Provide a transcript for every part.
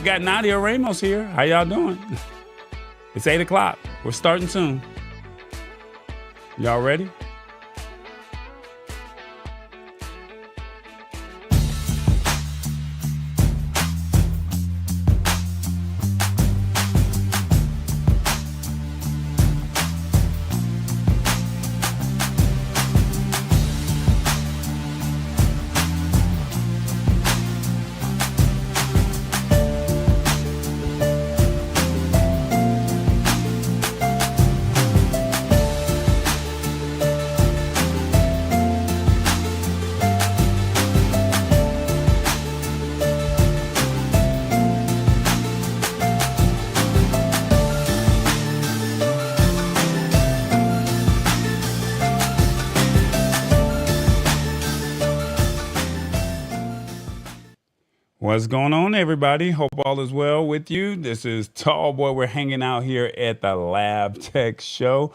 got Nadia Ramos here. How y'all doing? It's 8 o'clock. We're starting soon. Y'all ready? What's going on, everybody? Hope all is well with you. This is Tall Boy. We're hanging out here at the Lab Tech Show.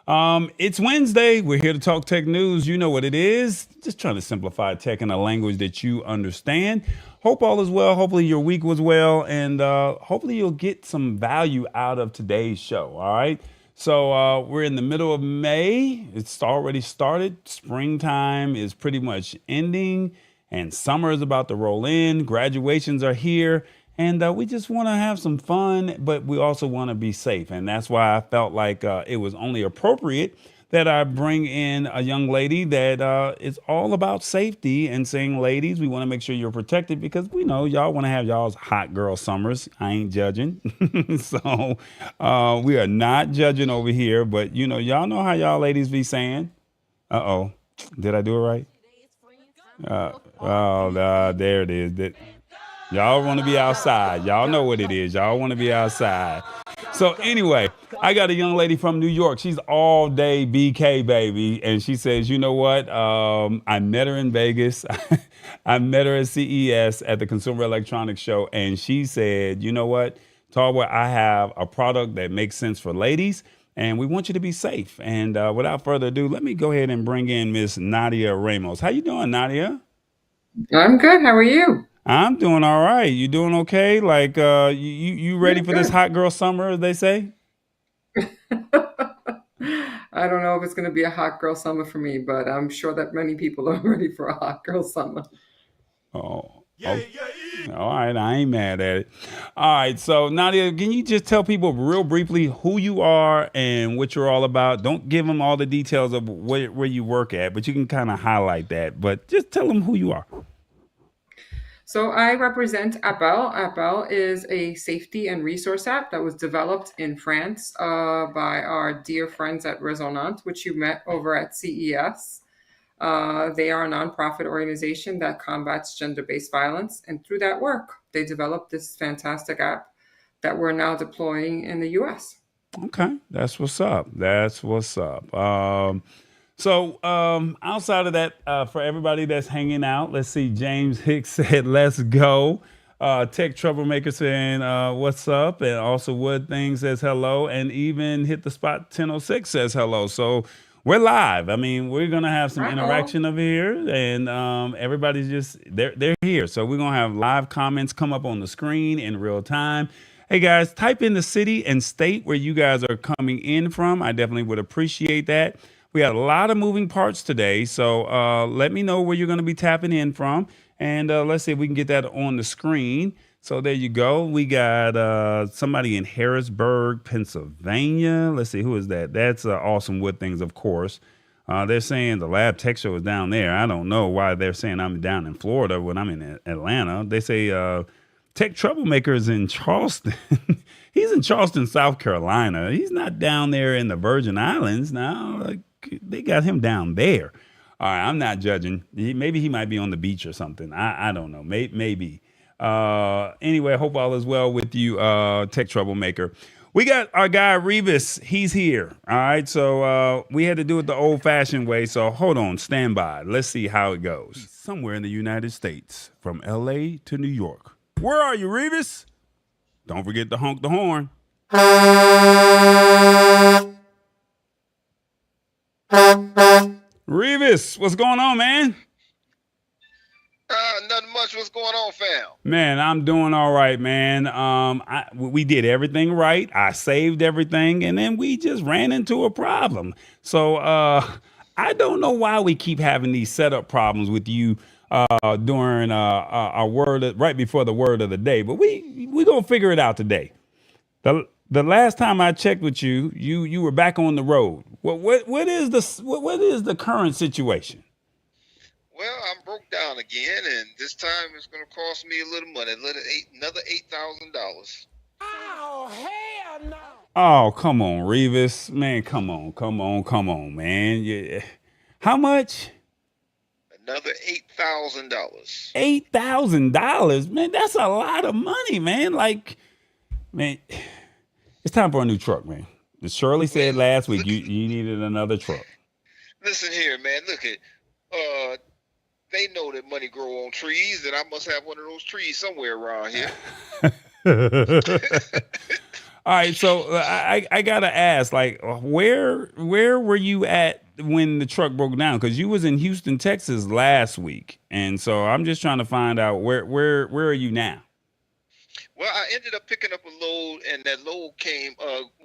It's Wednesday. We're here to talk tech news. You know what it is. Just trying to simplify tech in a language that you understand. Hope all is well. Hopefully your week was well, and hopefully you'll get some value out of today's show. All right. So we're in the middle of May. It's already started. Springtime is pretty much ending. And summer is about to roll in. Graduations are here. And we just want to have some fun, but we also want to be safe. And that's why I felt like it was only appropriate that I bring in a young lady that is all about safety and saying, ladies, we want to make sure you're protected because we know y'all want to have y'all's hot girl summers. I ain't judging. So we are not judging over here. But, you know, y'all know how y'all ladies be saying. Uh-oh. Did I do it right? There it is. Y'all want to be outside. Y'all know what it is. Y'all want to be outside. So anyway, I got a young lady from New York. She's all day BK, baby. And she says, you know what? I met her in Vegas. I met her at CES at the Consumer Electronics Show. And she said, you know what? Tallboy, I have a product that makes sense for ladies. And we want you to be safe. And without further ado, let me go ahead and bring in Miss Nadia Ramos. How you doing, Nadia? I'm good. How are you? I'm doing all right. You doing okay? Like, you ready for this hot girl summer, as they say? I don't know if it's going to be a hot girl summer for me, but I'm sure that many people are ready for a hot girl summer. Oh, all right. I ain't mad at it. All right. So, Nadia, can you just tell people real briefly who you are and what you're all about? Don't give them all the details of where you work at, but you can kind of highlight that. But just tell them who you are. So I represent App-Elles. App-Elles is a safety and resource app that was developed in France by our dear friends at Resonant, which you met over at CES. They are a nonprofit organization that combats gender-based violence. And through that work, they developed this fantastic app that we're now deploying in the US. Okay. That's what's up. That's what's up. So outside of that, for everybody that's hanging out, let's see. James Hicks said, let's go. Tech Troublemaker saying, what's up? And also Wood Thing says hello. And even Hit the Spot 1006 says hello. So we're live. I mean, we're going to have some interaction over here. And everybody's just, they're here. So we're going to have live comments come up on the screen in real time. Hey, guys, type in the city and state where you guys are coming in from. I definitely would appreciate that. We had a lot of moving parts today, so let me know where you're going to be tapping in from, and let's see if we can get that on the screen. So there you go. We got somebody in Harrisburg, Pennsylvania. Let's see, who is that? That's Awesome Wood Things, of course. They're saying the Lab Tech Show is down there. I don't know why they're saying I'm down in Florida when I'm in Atlanta. They say Tech Troublemaker is in Charleston. He's in Charleston, South Carolina. He's not down there in the Virgin Islands now. Like, they got him down there. All right, I'm not judging. Maybe he might be on the beach or something. I don't know. Maybe. Anyway, I hope all is well with you, Tech Troublemaker. We got our guy, Revis. He's here. All right, so we had to do it the old-fashioned way, so hold on. Stand by. Let's see how it goes. Somewhere in the United States, from L.A. to New York. Where are you, Revis? Don't forget to honk the horn. Revis, what's going on, man? Nothing much. What's going on, fam? Man, I'm doing all right, man. We did everything right. I saved everything, and then we just ran into a problem. So I don't know why we keep having these setup problems with you during our right before the word of the day. But we gonna figure it out today. The last time I checked with you, you were back on the road. What is the current situation? Well, I'm broke down again, and this time it's going to cost me a little money, another $8,000. Oh, hell no. Oh, come on, Revis. Man, come on, man. Yeah. How much? Another $8,000. $8,000, man. That's a lot of money, man. Like, man, it's time for a new truck, man. As Shirley said Man, last week, look, you needed another truck. listen here, man. Look at, they know that money grow on trees, and I must have one of those trees somewhere around here. All right, so I gotta ask, like, where were you at when the truck broke down? Because you was in Houston, Texas last week, and so I'm just trying to find out where are you now? Well, I ended up picking up a load, and that load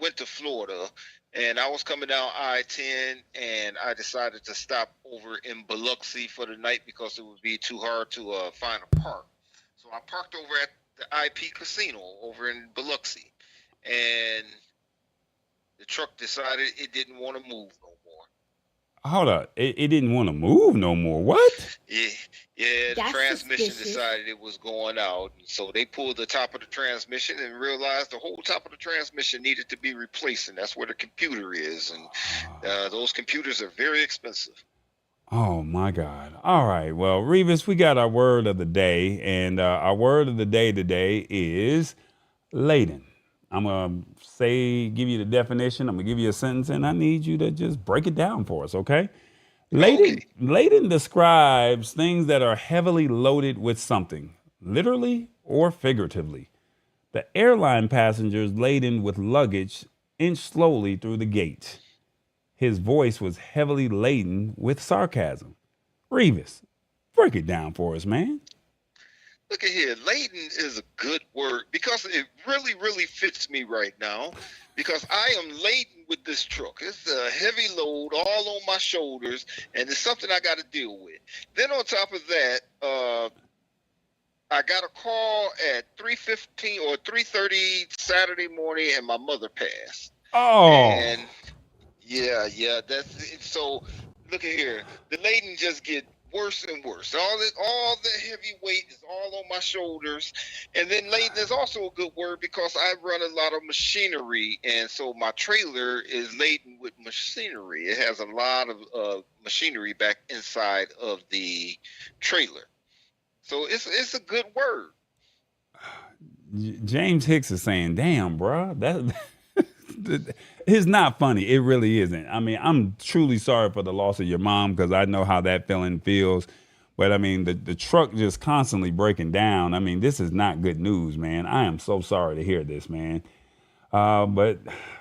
went to Florida, and I was coming down I-10, and I decided to stop over in Biloxi for the night because it would be too hard to find a park. So I parked over at the IP Casino over in Biloxi, and the truck decided it didn't want to move no more. Hold up, it didn't want to move no more. What? Yeah, the That's transmission suspicious. decided it was going out. So they pulled the top of the transmission and realized the whole top of the transmission needed to be replaced. And that's where the computer is. And those computers are very expensive. Oh my God. All right. Well, Revis, we got our word of the day, and our word of the day today is laden. I'm gonna give you the definition. I'm gonna give you a sentence, and I need you to just break it down for us, okay? Laden, Okay. laden describes things that are heavily loaded with something, literally or figuratively. The airline passengers laden with luggage inched slowly through the gate. His voice was heavily laden with sarcasm. Revis, break it down for us, man. Look at here. Laden is a good word because it really, really fits me right now because I am laden with this truck. It's a heavy load all on my shoulders, and it's something I got to deal with. Then on top of that, I got a call at 3:15 or 3:30 Saturday morning, and my mother passed. Oh, And yeah, that's it. So look at here. The laden just get worse and worse. All the heavy weight is all on my shoulders. And then laden is also a good word because I run a lot of machinery, and so my trailer is laden with machinery. It has a lot of machinery back inside of the trailer. So it's a good word. James Hicks is saying, "Damn, bruh, that it's not funny. It really isn't. I mean, I'm truly sorry for the loss of your mom because I know how that feeling feels. But I mean, the truck just constantly breaking down. I mean, this is not good news, man. I am so sorry to hear this, man. But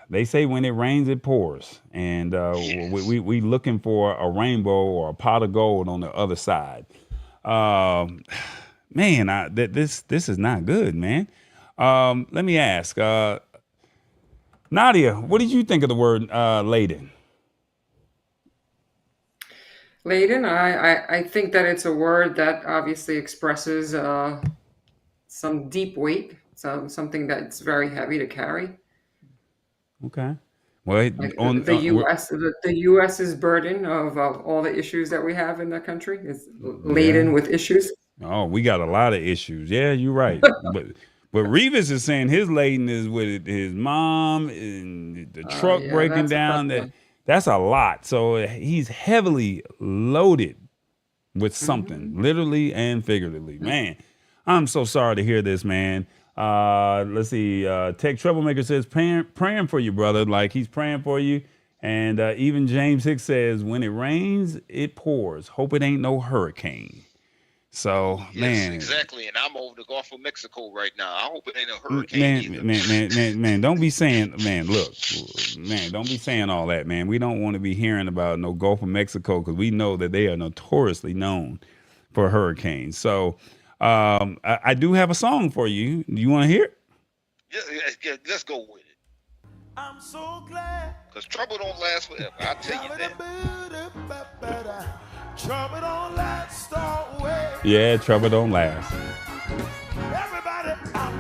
they say when it rains, it pours, and Yes. we looking for a rainbow or a pot of gold on the other side. Um, man, this is not good, man. Let me ask, Nadia, what did you think of the word laden? Laden, I think that it's a word that obviously expresses some deep weight, something that's very heavy to carry. Okay. Well, Like on the U.S. The U.S.'s burden of all the issues that we have in the country is yeah. laden with issues. Oh, we got a lot of issues. Yeah, you're right. But Revis is saying his laden is with his mom and the truck Yeah, breaking that's a tough down. one. That's a lot. So he's heavily loaded with something, Hmm. literally and figuratively. Man, I'm so sorry to hear this, man. Let's see. Tech Troublemaker says praying for you, brother. Like he's praying for you. And even James Hicks says, when it rains, it pours. Hope it ain't no hurricane. So, Yes, man, exactly. And I'm over the Gulf of Mexico right now. I hope it ain't a man, hurricane man, either. man, don't be saying, man, look, man, don't be saying all that, man. We don't want to be hearing about no Gulf of Mexico because we know that they are notoriously known for hurricanes. So, I do have a song for you. Do you want to hear it? Yeah, let's go with it. I'm so glad. Because trouble don't last forever. I'll tell you that. Trouble don't last always. Yeah, trouble don't last. Everybody out.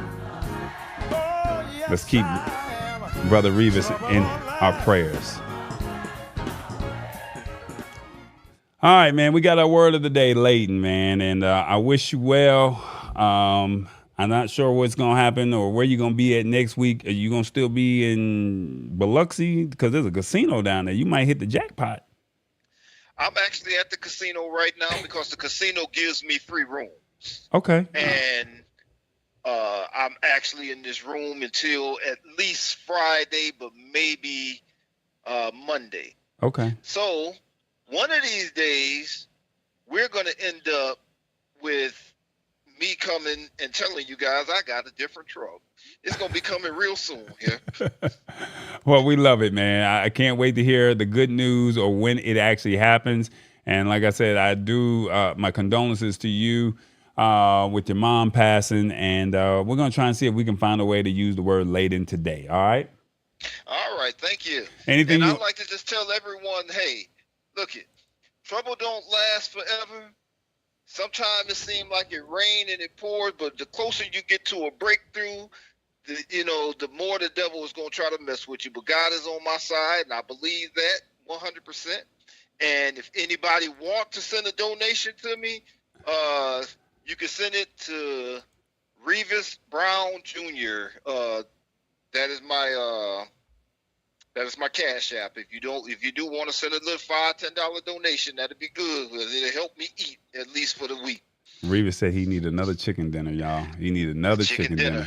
Oh, yes, Let's keep I am. Brother Revis Trouble in don't our last. prayers. All right, man. We got our word of the day, Layton, man, and I wish you well. I'm not sure what's gonna happen or where you're gonna be at next week. Are you gonna still be in Biloxi? Because there's a casino down there. You might hit the jackpot. I'm actually at the casino right now because the casino gives me free rooms. Okay. And I'm actually in this room until at least Friday, but maybe Monday. Okay. So one of these days, we're going to end up with me coming and telling you guys I got a different truck. It's going to be coming real soon here. Well, we love it, man. I can't wait to hear the good news or when it actually happens. And like I said, I do my condolences to you with your mom passing. And we're going to try and see if we can find a way to use the word laden today. All right? All right, thank you. Anything And you... I'd like to just tell everyone, hey, look it, trouble don't last forever. Sometimes it seems like it rains and it pours, but the closer you get to a breakthrough, the more the devil is going to try to mess with you. But God is on my side, and I believe that 100%. And if anybody wants to send a donation to me, you can send it to Revis Brown Jr. That is my Cash App. If you do want to send a little $5-10 donation, that'd be good. It'll help me eat at least for the week. Revis said he need another chicken dinner, y'all. He need another chicken dinner.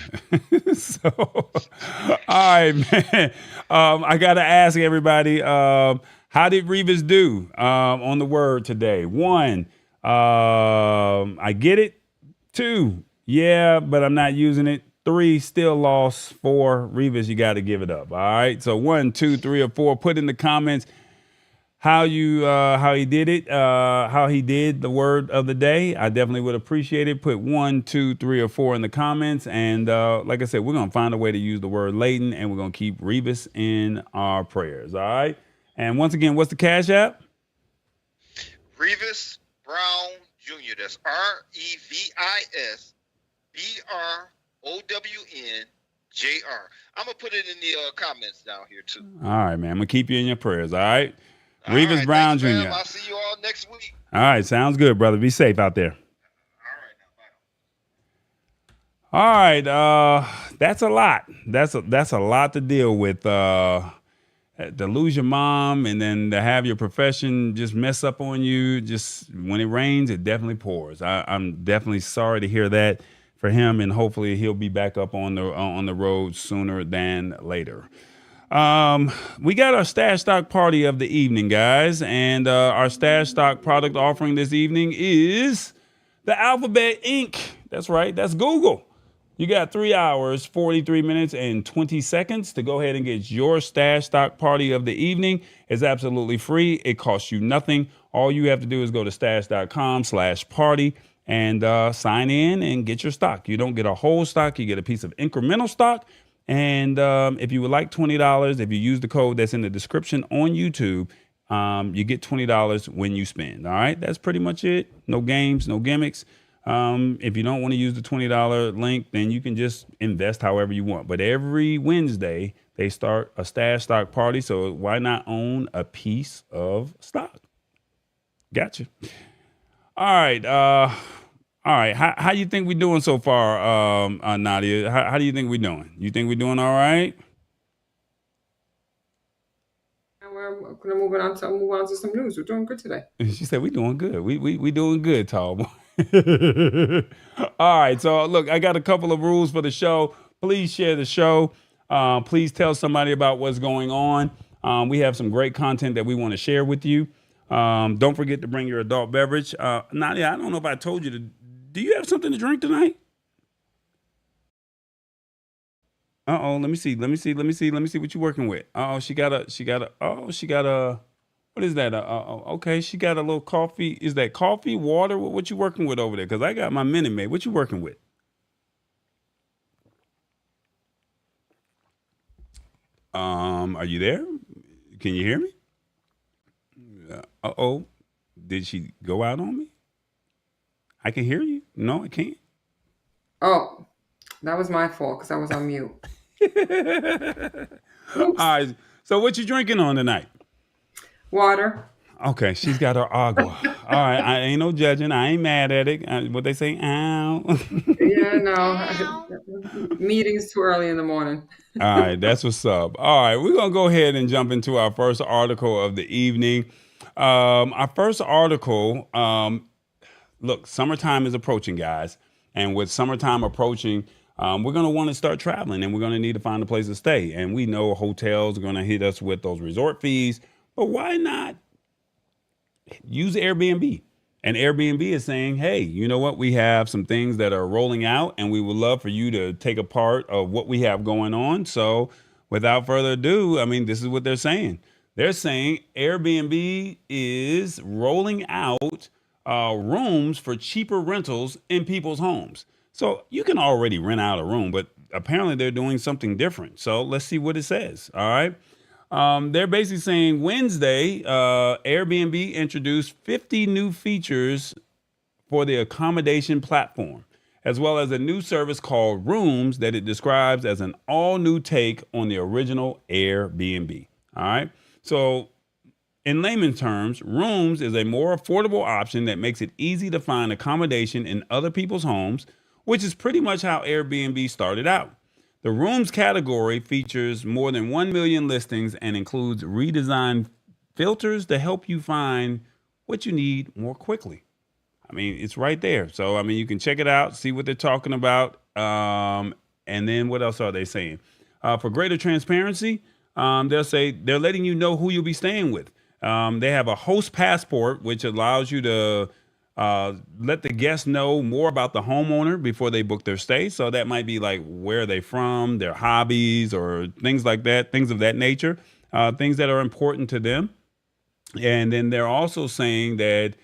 So, all right, man. I got to ask everybody, how did Revis do on the word today? 1, I get it. 2, yeah, but I'm not using it. 3, still lost. 4, Revis, you got to give it up. All right. So 1, 2, 3, or 4. Put in the comments how he did it, how he did the word of the day. I definitely would appreciate it. Put 1, 2, 3, or 4 in the comments. And like I said, we're gonna find a way to use the word laden, and we're gonna keep Revis in our prayers. All right. And once again, what's the Cash App? Revis Brown Jr. That's REVIS BROWNJR. I'm gonna put it in the comments down here too. All right, man. I'm gonna keep you in your prayers. All right. All Revis right, Brown thanks, Jr. fam. I'll see you all next week. All right, sounds good, brother. Be safe out there. All right, now, bye. All right, that's a lot. That's a lot to deal with. To lose your mom and then to have your profession just mess up on you. Just when it rains, it definitely pours. I'm definitely sorry to hear that for him, and hopefully he'll be back up on the road sooner than later. We got our stash stock party of the evening, guys, and our stash stock product offering this evening is the Alphabet Inc. That's right. That's Google. You got 3 hours, 43 minutes, and 20 seconds to go ahead and get your stash stock party of the evening. It's absolutely free. It costs you nothing. All you have to do is go to stash.com/party and sign in and get your stock. You don't get a whole stock. You get a piece of incremental stock. And if you would like $20, if you use the code that's in the description on YouTube, you get $20 when you spend. All right. That's pretty much it. No games, no gimmicks. If you don't want to use the $20 link, then you can just invest however you want. But every Wednesday, they start a stash stock party. So why not own a piece of stock? Gotcha. All right. All right. How you think we're doing so far, Nadia? How do you think we're doing? You think we're doing all right? And we're going to move on to some news. We're doing good today. She said, we doing good. We doing good, Tall. All right. So, look, I got a couple of rules for the show. Please share the show. Please tell somebody about what's going on. We have some great content that we want to share with you. Don't forget to bring your adult beverage. Nadia, I don't know if I told you to. Do you have something to drink tonight? Uh-oh, let me see what you're working with. She got a What is that? Okay, she got a little coffee. Is that coffee, water? What you working with over there? Because I got my Minute Maid. What you working with? Are you there? Can you hear me? Uh-oh. Did she go out on me? I can hear you. No, I can't. Oh, that was my fault because I was on mute. All Oops. right. So what you drinking on tonight? Water. Okay, she's got her agua. All right, I ain't no judging. I ain't mad at it. What they say, ow. Yeah, no. Meetings too early in the morning. All right, that's what's up. All right, we're gonna go ahead and jump into our first article of the evening. Our first article. Look, summertime is approaching, guys, and with summertime approaching, we're gonna want to start traveling, and we're gonna need to find a place to stay. And we know hotels are gonna hit us with those resort fees, but why not use Airbnb? And Airbnb is saying, hey, you know what? We have some things that are rolling out, and we would love for you to take a part of what we have going on. So, without further ado, I mean, this is what they're saying. They're saying Airbnb is rolling out rooms for cheaper rentals in people's homes. So, you can already rent out a room, but apparently they're doing something different. So, let's see what it says. All right. They're basically saying Wednesday, Airbnb introduced 50 new features for the accommodation platform, as well as a new service called Rooms that it describes as an all new take on the original Airbnb. All right. So, in layman's terms, Rooms is a more affordable option that makes it easy to find accommodation in other people's homes, which is pretty much how Airbnb started out. The rooms category features more than 1 million listings and includes redesigned filters to help you find what you need more quickly. I mean, it's right there. So, I mean, you can check it out, see what they're talking about. And then what else are they saying? For greater transparency, they'll say they're letting you know who you'll be staying with. They have a host passport, which allows you to let the guests know more about the homeowner before they book their stay. So that might be like where are they from, their hobbies, or things like that, things of that nature, things that are important to them. And then they're also saying that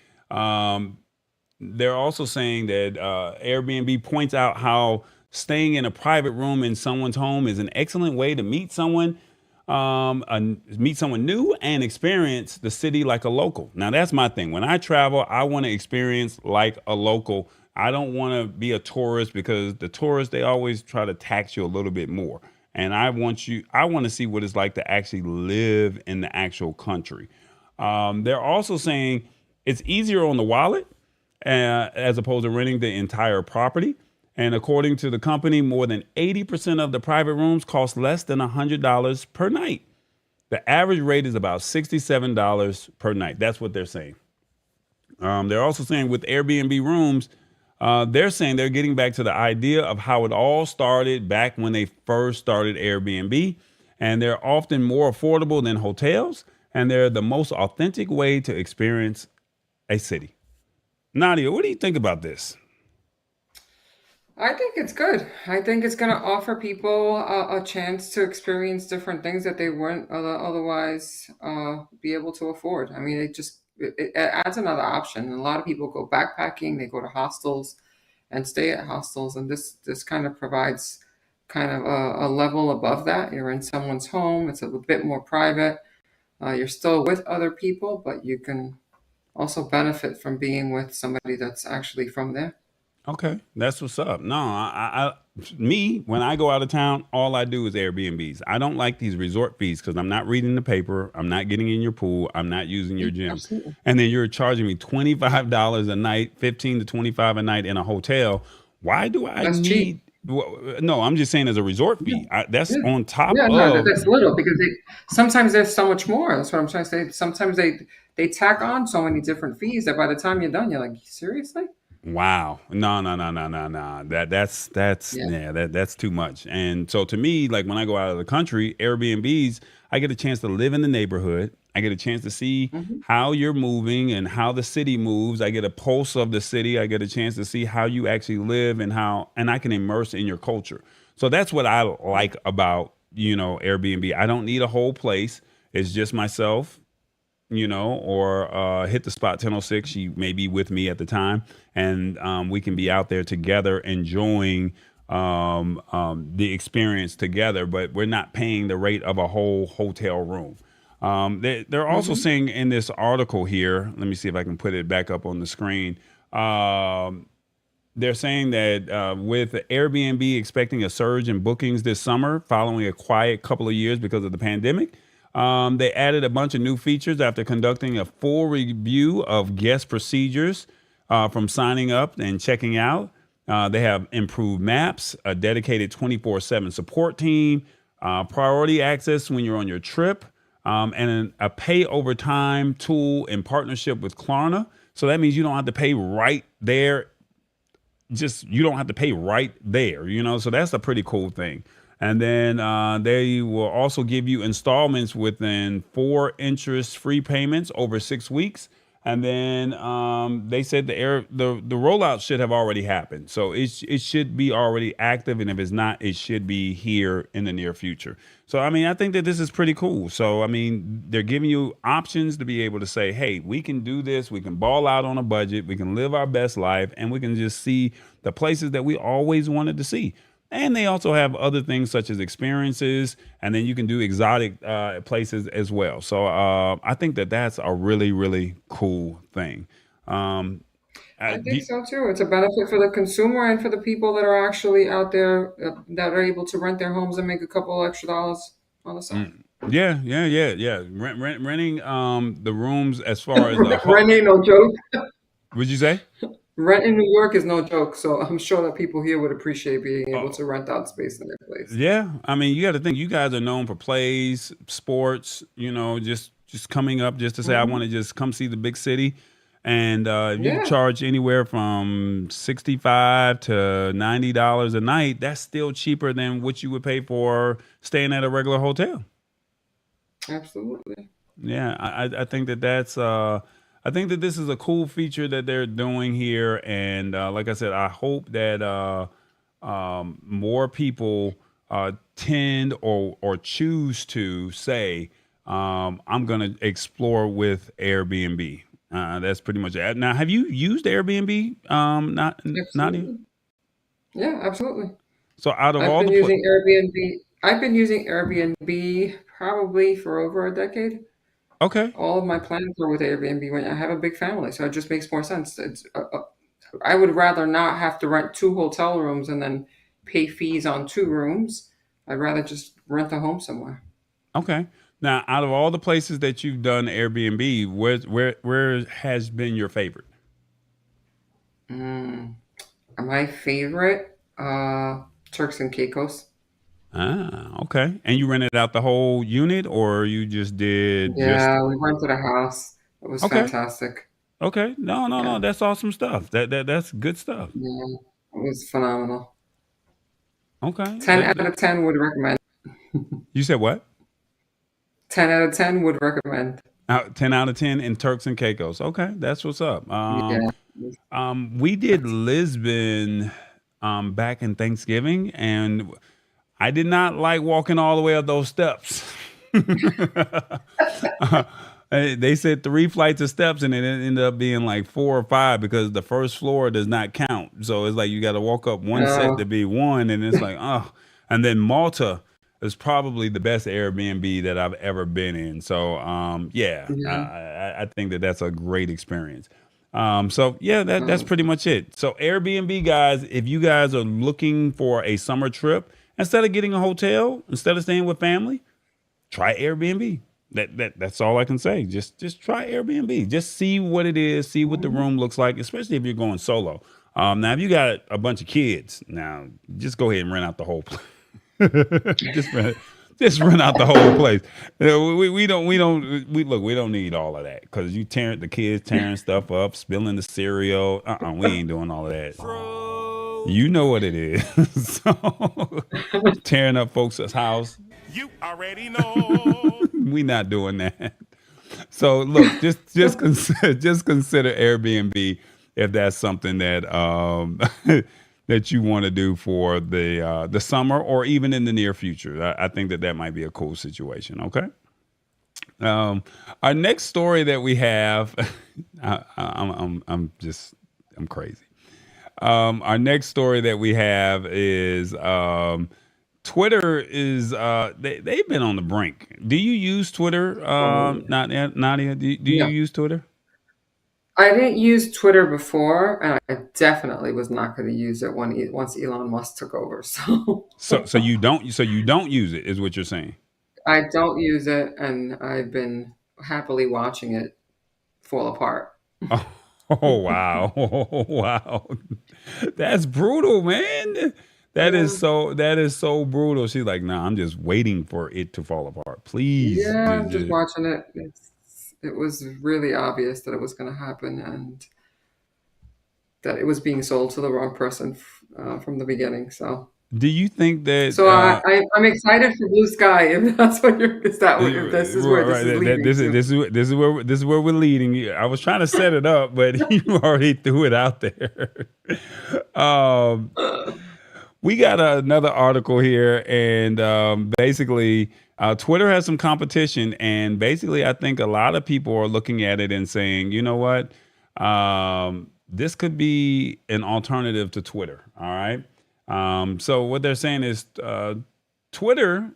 Airbnb points out how staying in a private room in someone's home is an excellent way to meet someone new and experience the city like a local. Now, that's my thing. When I travel, I want to experience like a local. I don't want to be a tourist because the tourists, they always try to tax you a little bit more. And I want to see what it's like to actually live in the actual country. They're also saying it's easier on the wallet as opposed to renting the entire property. And according to the company, more than 80% of the private rooms cost less than $100 per night. The average rate is about $67 per night. That's what they're saying. They're also saying with Airbnb rooms, they're saying they're getting back to the idea of how it all started back when they first started Airbnb. And they're often more affordable than hotels. And they're the most authentic way to experience a city. Nadia, what do you think about this? I think it's good. I think it's going to offer people a chance to experience different things that they wouldn't otherwise be able to afford. I mean, it adds another option. A lot of people go backpacking, they go to hostels and stay at hostels, and this kind of provides kind of a level above that. You're in someone's home, it's a bit more private. You're still with other people, but you can also benefit from being with somebody that's actually from there. Okay, that's what's up. No, when I go out of town, all I do is Airbnbs. I don't like these resort fees because I'm not reading the paper. I'm not getting in your pool. I'm not using your gym. Absolutely. And then you're charging me $25 a night, 15 to 25 a night in a hotel. Why do I That's need? cheap. No, I'm just saying as a resort fee. That's Yeah. on top Yeah, no, of. that's little because sometimes there's so much more. That's what I'm trying to say. Sometimes they tack on so many different fees that by the time you're done, you're like, seriously? Wow. No. That's Yeah. yeah, that's too much. And so to me, like when I go out of the country, Airbnbs, I get a chance to live in the neighborhood. I get a chance to see Hmm. how you're moving and how the city moves. I get a pulse of the city. I get a chance to see how you actually live and I can immerse in your culture. So that's what I like about, Airbnb. I don't need a whole place. It's just myself or hit the spot 10:06. She may be with me at the time, and we can be out there together enjoying the experience together. But we're not paying the rate of a whole hotel room. They're also saying in this article here. Let me see if I can put it back up on the screen. They're saying that with Airbnb expecting a surge in bookings this summer following a quiet couple of years because of the pandemic, they added a bunch of new features after conducting a full review of guest procedures from signing up and checking out. They have improved maps, a dedicated 24/7 support team, priority access when you're on your trip, and a pay over time tool in partnership with Klarna. So that means you don't have to pay right there. You don't have to pay right there, so that's a pretty cool thing. And then they will also give you installments within 4 interest-free payments over 6 weeks. And then they said the rollout should have already happened. So it should be already active. And if it's not, it should be here in the near future. So, I think that this is pretty cool. So, they're giving you options to be able to say, hey, we can do this. We can ball out on a budget. We can live our best life. And we can just see the places that we always wanted to see. And they also have other things such as experiences, and then you can do exotic places as well. So I think that that's a really, really cool thing. I think so too. It's a benefit for the consumer and for the people that are actually out there that are able to rent their homes and make a couple extra dollars on the side. Yeah. Renting the rooms as far as Rent ain't no joke. What'd you say? Rent in New York is no joke, so I'm sure that people here would appreciate being able to rent out space in their place. Yeah, you got to think. You guys are known for plays, sports. Just coming up just to say I want to just come see the big city, and you charge anywhere from $65 to $90 a night. That's still cheaper than what you would pay for staying at a regular hotel. Absolutely. Yeah, I think that that's. I think that this is a cool feature that they're doing here, and like I said, I hope that more people tend or choose to say, "I'm going to explore with Airbnb." That's pretty much it. Now, have you used Airbnb? Nadia? Yeah, absolutely. So, out of I've all been the using Airbnb. I've been using Airbnb probably for over a decade. okay. All of my plans are with Airbnb. When I have a big family, so it just makes more sense. I would rather not have to rent 2 hotel rooms and then pay fees on 2 rooms. I'd rather just rent a home somewhere. Okay. Now, out of all the places that you've done Airbnb, where has been your favorite? My favorite, Turks and Caicos. Okay. And you rented out the whole unit, or you just did Yeah, we rented a house. It was okay. fantastic. Okay. No. Yeah, That's awesome stuff. That's good stuff. yeah, it was phenomenal. Okay. 10 out of 10 would recommend. You said what? 10 out of 10 would recommend. 10 out of 10 in Turks and Caicos. Okay, that's what's up. Yeah. We did Lisbon back in Thanksgiving, and I did not like walking all the way up those steps. They said 3 flights of steps, and it ended up being like 4 or 5 because the first floor does not count. So it's like you got to walk up one set to be one, and it's like, oh. And then Malta is probably the best Airbnb that I've ever been in. So Yeah. I think that that's a great experience. So yeah, that's pretty much it. So Airbnb guys, if you guys are looking for a summer trip, instead of getting a hotel, instead of staying with family, try Airbnb. That's all I can say. Just try Airbnb. Just see what it is, see what the room looks like, especially if you're going solo. Now if you got a bunch of kids, now just go ahead and rent out the whole place. just rent out the whole place. We don't need all of that because the kids tearing stuff up, spilling the cereal. We ain't doing all of that. You know what it is. So, tearing up folks' house. You already know. We not doing that. So look, just consider Airbnb if that's something that that you want to do for the summer or even in the near future. I think that might be a cool situation. Okay. Our next story that we have, I'm crazy. Our next story that we have is Twitter is they've been on the brink. Do you use Twitter? Nadia, do you Yeah. use Twitter? I didn't use Twitter before, and I definitely was not going to use it once Elon Musk took over. So So you don't use it, is what you're saying. I don't use it, and I've been happily watching it fall apart. Oh wow. Oh, wow. That's brutal, man. Yeah. That is so brutal. She's like, nah, I'm just waiting for it to fall apart. Please. Yeah, just watching it. It was really obvious that it was going to happen and that it was being sold to the wrong person from the beginning. Do you think that So I'm excited for Blue Sky. If that's what you're, is that what, if this is where this right, is leading to? this is where we're leading. I was trying to set it up, but you already threw it out there. um we got another article here, and basically, Twitter has some competition, and basically, I think a lot of people are looking at it and saying, you know what, this could be an alternative to Twitter. All right. So what they're saying is, Twitter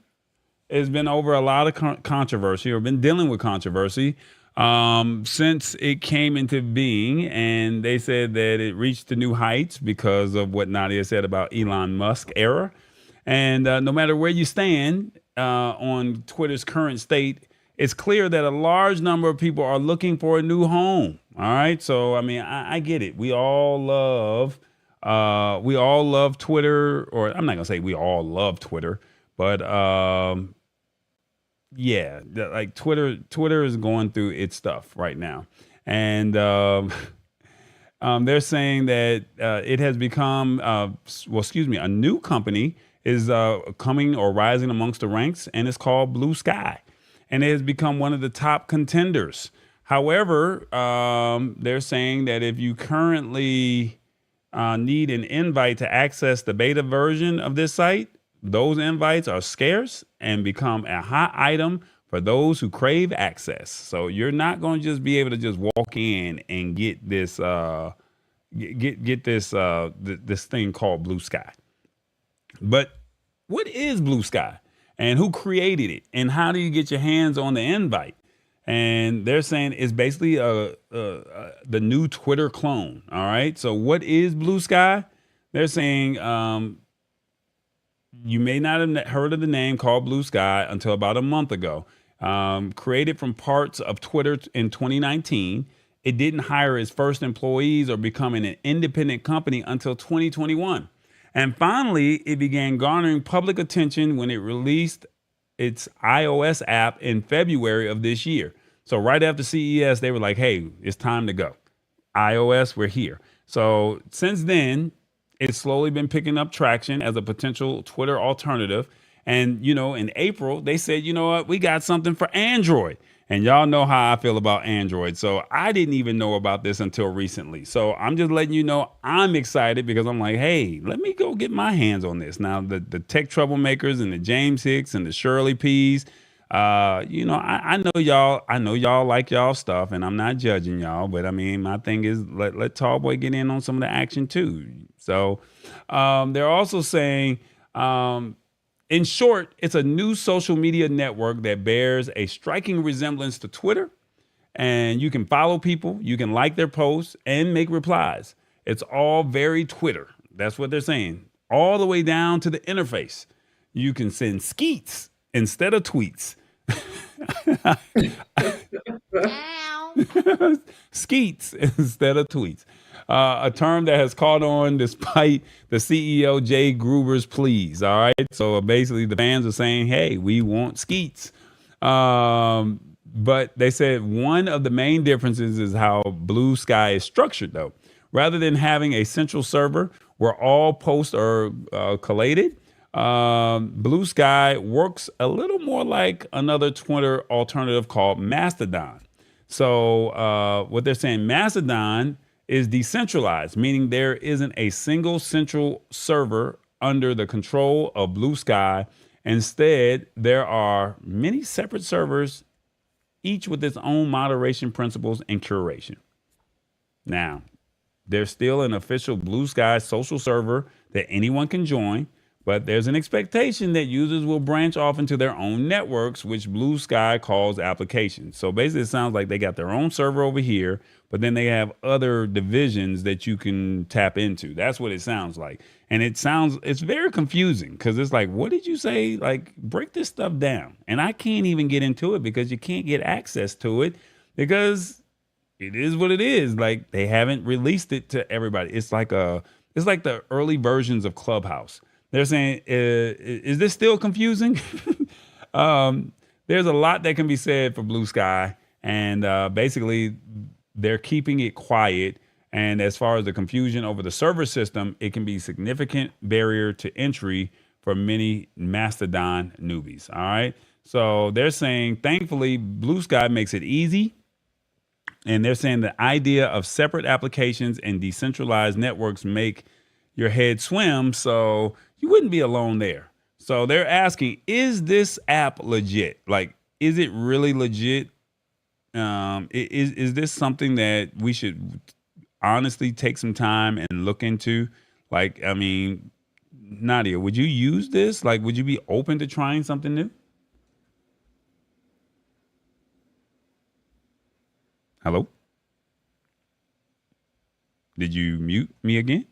has been over a lot of controversy, or been dealing with controversy, since it came into being. And they said that it reached the new heights because of what Nadia said about Elon Musk era. And no matter where you stand on Twitter's current state, it's clear that a large number of people are looking for a new home. All right. So, I mean, I get it. We all love Twitter, or I'm not gonna say we all love Twitter, but yeah, like Twitter is going through its stuff right now, and they're saying that it has become a new company is coming or rising amongst the ranks, and it's called Blue Sky, and it has become one of the top contenders. However, they're saying that if you currently need an invite to access the beta version of this site, those invites are scarce and become a hot item for those who crave access. So you're not going to just be able to just walk in and get this get this this thing called Blue Sky. But what is Blue Sky, and who created it, and how do you get your hands on the invite? And they're saying it's basically the new Twitter clone. All right. So what is Blue Sky? They're saying you may not have heard of the name called Blue Sky until about a month ago. Created from parts of Twitter in 2019, it didn't hire its first employees or become an independent company until 2021. And finally, it began garnering public attention when it released its iOS app in February of this year. So right after CES, they were like, hey, it's time to go. iOS, we're here. So since then, it's slowly been picking up traction as a potential Twitter alternative. And, in April, they said, you know what, we got something for Android. And y'all know how I feel about Android. So I didn't even know about this until recently. So I'm just letting you know I'm excited because I'm like, hey, let me go get my hands on this. Now, the tech troublemakers and the James Hicks and the Shirley P's, I know y'all like y'all stuff, and I'm not judging y'all. But I mean, my thing is let TallBoy get in on some of the action too. So they're also saying, in short, it's a new social media network that bears a striking resemblance to Twitter, and you can follow people, you can like their posts and make replies. It's all very Twitter. That's what they're saying. All the way down to the interface. You can send skeets instead of tweets. Skeets instead of tweets. A term that has caught on despite the CEO Jay Gruber's pleas. All right. So basically, the fans are saying, hey, we want skeets. But they said one of the main differences is how Blue Sky is structured, though. Rather than having a central server where all posts are collated, Blue Sky works a little more like another Twitter alternative called Mastodon. So what they're saying, Mastodon is decentralized, meaning there isn't a single central server under the control of Blue Sky. Instead, there are many separate servers, each with its own moderation principles and curation. Now, there's still an official Bluesky social server that anyone can join, but there's an expectation that users will branch off into their own networks, which Bluesky calls applications. So basically, it sounds like they got their own server over here, but then they have other divisions that you can tap into. That's what it sounds like. And it's very confusing because it's like, what did you say? Like, break this stuff down. And I can't even get into it because you can't get access to it because it is what it is. Like, they haven't released it to everybody. It's like the early versions of Clubhouse. They're saying, is this still confusing? There's a lot that can be said for Bluesky, and basically they're keeping it quiet. And as far as the confusion over the server system, it can be a significant barrier to entry for many Mastodon newbies. All right. So they're saying, thankfully, Bluesky makes it easy. And they're saying the idea of separate applications and decentralized networks make your head swim. So you wouldn't be alone there. So they're asking, is this app legit? Like, is it really legit? Is this something that we should honestly take some time and look into? Like, I mean, Nadia, would you use this? Like, would you be open to trying something new? Hello? Did you mute me again?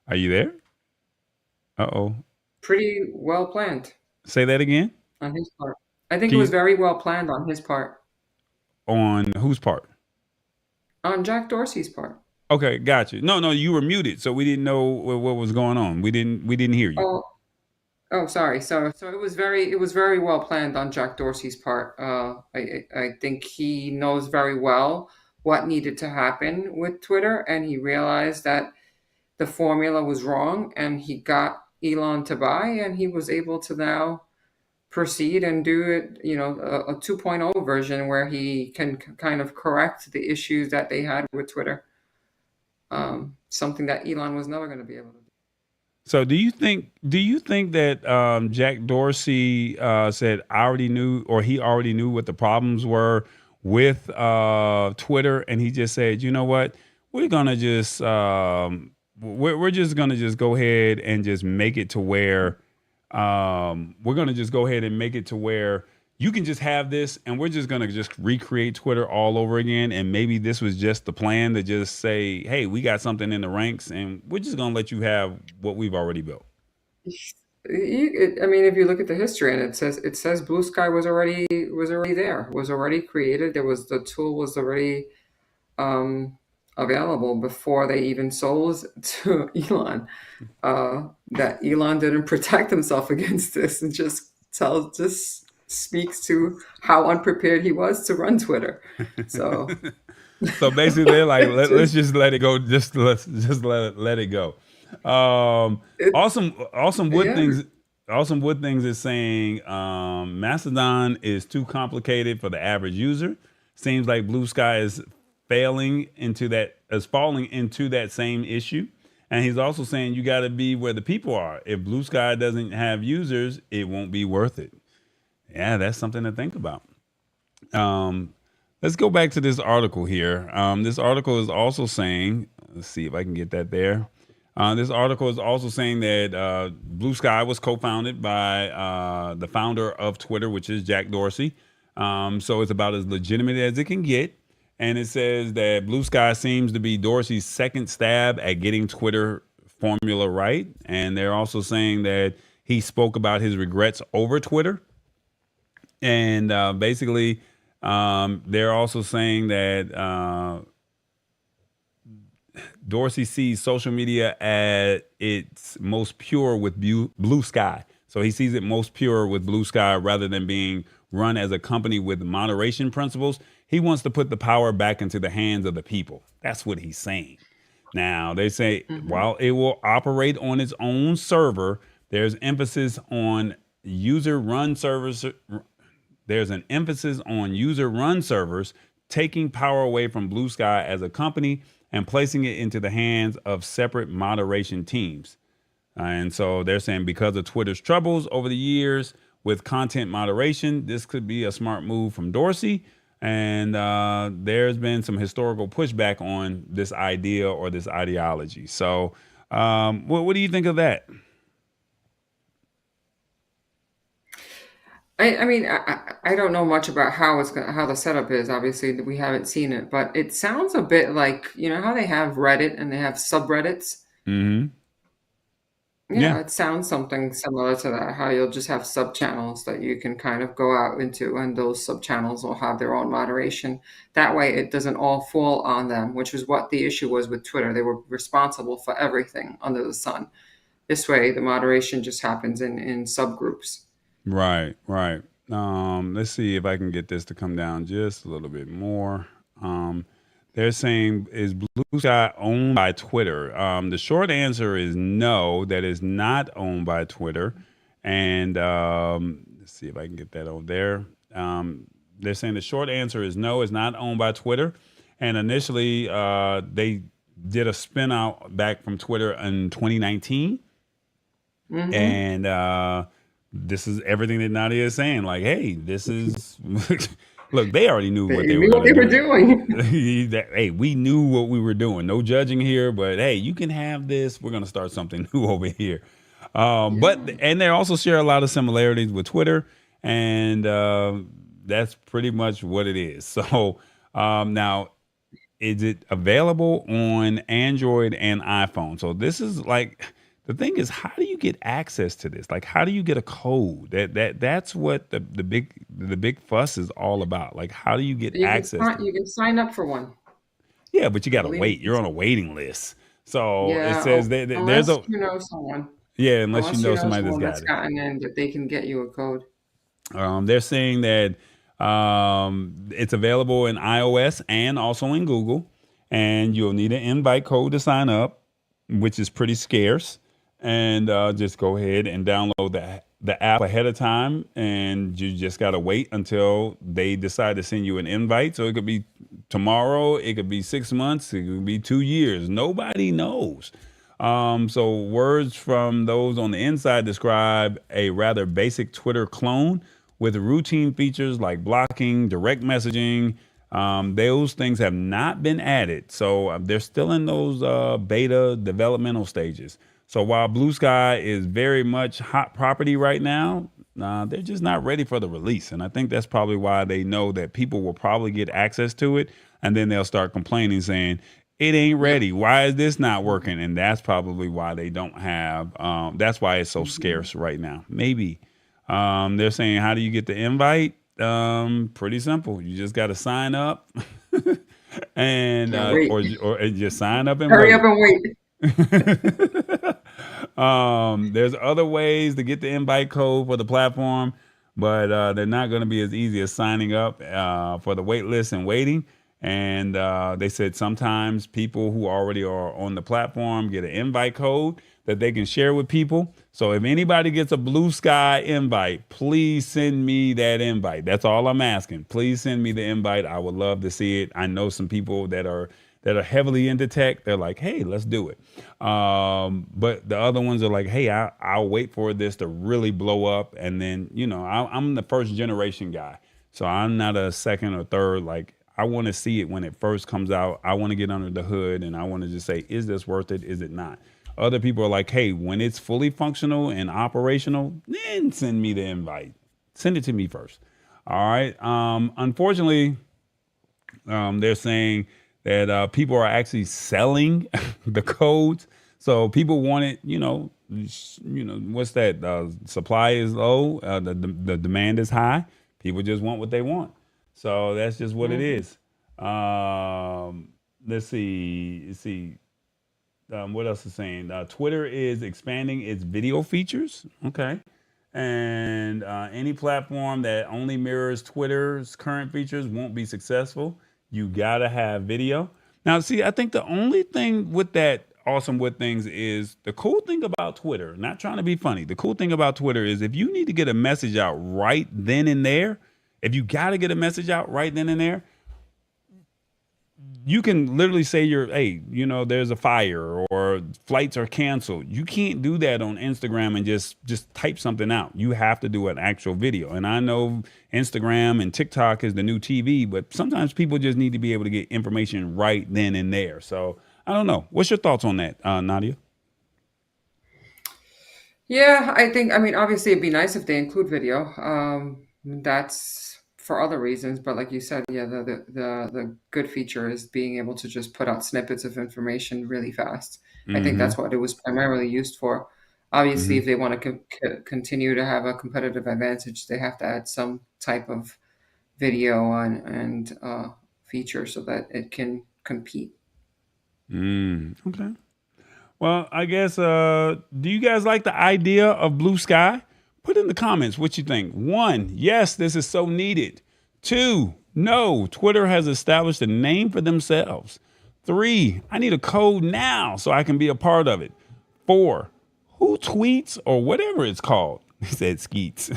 Are you there? Uh-oh. Pretty well planned Say that again. on his part. I think Can it was you- very well planned on his part. On whose part? On Jack Dorsey's part. Okay, got you. No, you were muted, so we didn't know what was going on. We didn't hear you. Oh, sorry. So it was very well planned on Jack Dorsey's part. I think he knows very well what needed to happen with Twitter, and he realized that the formula was wrong, and he got Elon to buy, and he was able to now proceed and do it, a 2.0 version where he can kind of correct the issues that they had with Twitter. Something that Elon was never going to be able to do. So do you think that Jack Dorsey said I already knew, or he already knew what the problems were with Twitter, and he just said, you know what, we're gonna just we're just gonna just go ahead and just make it to where you can just have this, and we're just gonna just recreate Twitter all over again. And maybe this was just the plan to just say, hey, we got something in the ranks, and we're just gonna let you have what we've already built. I mean, if you look at the history, and it says Bluesky was already there, was already created. The tool was already available before they even sold to Elon. That Elon didn't protect himself against this, and just speaks to how unprepared he was to run Twitter. So So basically, they're like, let's just let it go. Let's let it go. Awesome wood Yeah. things. Awesome wood things is saying Mastodon is too complicated for the average user. Seems like Bluesky is falling into that same issue. And he's also saying you got to be where the people are. If Bluesky doesn't have users, it won't be worth it. Yeah, that's something to think about. Let's go back to this article here. This article is also saying, let's see if I can get that there. This article is also saying that Bluesky was co-founded by the founder of Twitter, which is Jack Dorsey. So it's about as legitimate as it can get. And it says that Bluesky seems to be Dorsey's second stab at getting Twitter formula right. And they're also saying that he spoke about his regrets over Twitter. And basically, they're also saying that Dorsey sees social media at its most pure with Bluesky. So he sees it most pure with Bluesky rather than being run as a company with moderation principles. He wants to put the power back into the hands of the people. That's what he's saying. Now, they say while it will operate on its own server, there's emphasis on user-run servers. There's an emphasis on user-run servers, taking power away from Bluesky as a company and placing it into the hands of separate moderation teams. And so they're saying because of Twitter's troubles over the years with content moderation, this could be a smart move from Dorsey. And there's been some historical pushback on this idea or this ideology. So what do you think of that? I mean, I don't know much about how the setup is. Obviously, we haven't seen it, but it sounds a bit like, you know how they have Reddit and they have subreddits. Mm-hmm. Yeah. Yeah, it sounds something similar to that. How you'll just have sub channels that you can kind of go out into, and those sub channels will have their own moderation. That way, it doesn't all fall on them, which is what the issue was with Twitter. They were responsible for everything under the sun. This way, the moderation just happens in subgroups. Right, right. Let's see if I can get this to come down just a little bit more. They're saying, is Blue Sky owned by Twitter? The short answer is no, that is not owned by Twitter. And let's see if I can get that over there. They're saying the short answer is no, it's not owned by Twitter. And initially, they did a spin out back from Twitter in 2019. Mm-hmm. And this is everything that Nadia is saying. Like, hey, this is look. They already knew what they were doing. Hey, we knew what we were doing. No judging here, but hey, you can have this. We're gonna start something new over here. But they also share a lot of similarities with Twitter, and that's pretty much what it is. So now, is it available on Android and iPhone? So this is like. The thing is, how do you get access to this? Like, how do you get a code? That's what the big fuss is all about. Like, how do you get access? You can sign up for one. Yeah, but you got to wait. You're on a waiting list. So Yeah, it says there's a you know someone. yeah, unless you know somebody that's gotten in, that they can get you a code. They're saying that it's available in iOS and also in Google, and you'll need an invite code to sign up, which is pretty scarce. And just go ahead and download the app ahead of time, and you just got to wait until they decide to send you an invite. So it could be tomorrow, it could be 6 months, it could be 2 years. Nobody knows. So words from those on the inside describe a rather basic Twitter clone with routine features like blocking, direct messaging. Those things have not been added. So they're still in those beta developmental stages. So while Blue Sky is very much hot property right now, they're just not ready for the release. And I think that's probably why they know that people will probably get access to it. And then they'll start complaining, saying, it ain't ready. Why is this not working? And that's probably why they don't have, that's why it's so scarce right now. Maybe. They're saying, how do you get the invite? Pretty simple. You just got to sign up and or just sign up and hurry up and wait. There's other ways to get the invite code for the platform, but they're not going to be as easy as signing up for the wait list and waiting. And they said sometimes people who already are on the platform get an invite code that they can share with people. So if anybody gets a Blue Sky invite, please send me that invite. That's all I'm asking. Please send me the invite. I would love to see it. I know some people that are heavily into tech. They're like, hey, let's do it. But the other ones are like, hey, I'll wait for this to really blow up. And then, I'm the first generation guy. So I'm not a second or third. Like, I want to see it when it first comes out. I want to get under the hood and I want to just say, is this worth it? Is it not? Other people are like, hey, when it's fully functional and operational, then send me the invite. Send it to me first. All right. Unfortunately, they're saying that people are actually selling the codes. So people want it, what's that? Supply is low. The demand is high. People just want what they want. So that's just what it is. Let's see. What else is saying? Twitter is expanding its video features. Okay. And any platform that only mirrors Twitter's current features won't be successful. You got to have video. Now, see, I think the only thing with that awesome with things is the cool thing about Twitter, not trying to be funny. The cool thing about Twitter is if you need to get a message out right then and there, if you got to get a message out right then and there, you can literally say hey, there's a fire or or flights are canceled. You can't do that on Instagram and just type something out. You have to do an actual video. And I know Instagram and TikTok is the new TV, but sometimes people just need to be able to get information right then and there. So I don't know. What's your thoughts on that, Nadia? Yeah, I mean, obviously, it'd be nice if they include video. That's for other reasons, but like you said, yeah, the good feature is being able to just put out snippets of information really fast. I think Mm-hmm. that's what it was primarily used for. Obviously, Mm-hmm. if they want to continue to have a competitive advantage, they have to add some type of video and feature so that it can compete. Okay. Well, I guess, do you guys like the idea of blue sky? Put in the comments what you think. 1, yes, this is so needed. 2, no, Twitter has established a name for themselves. 3, I need a code now so I can be a part of it. 4, who tweets or whatever it's called? He said skeets.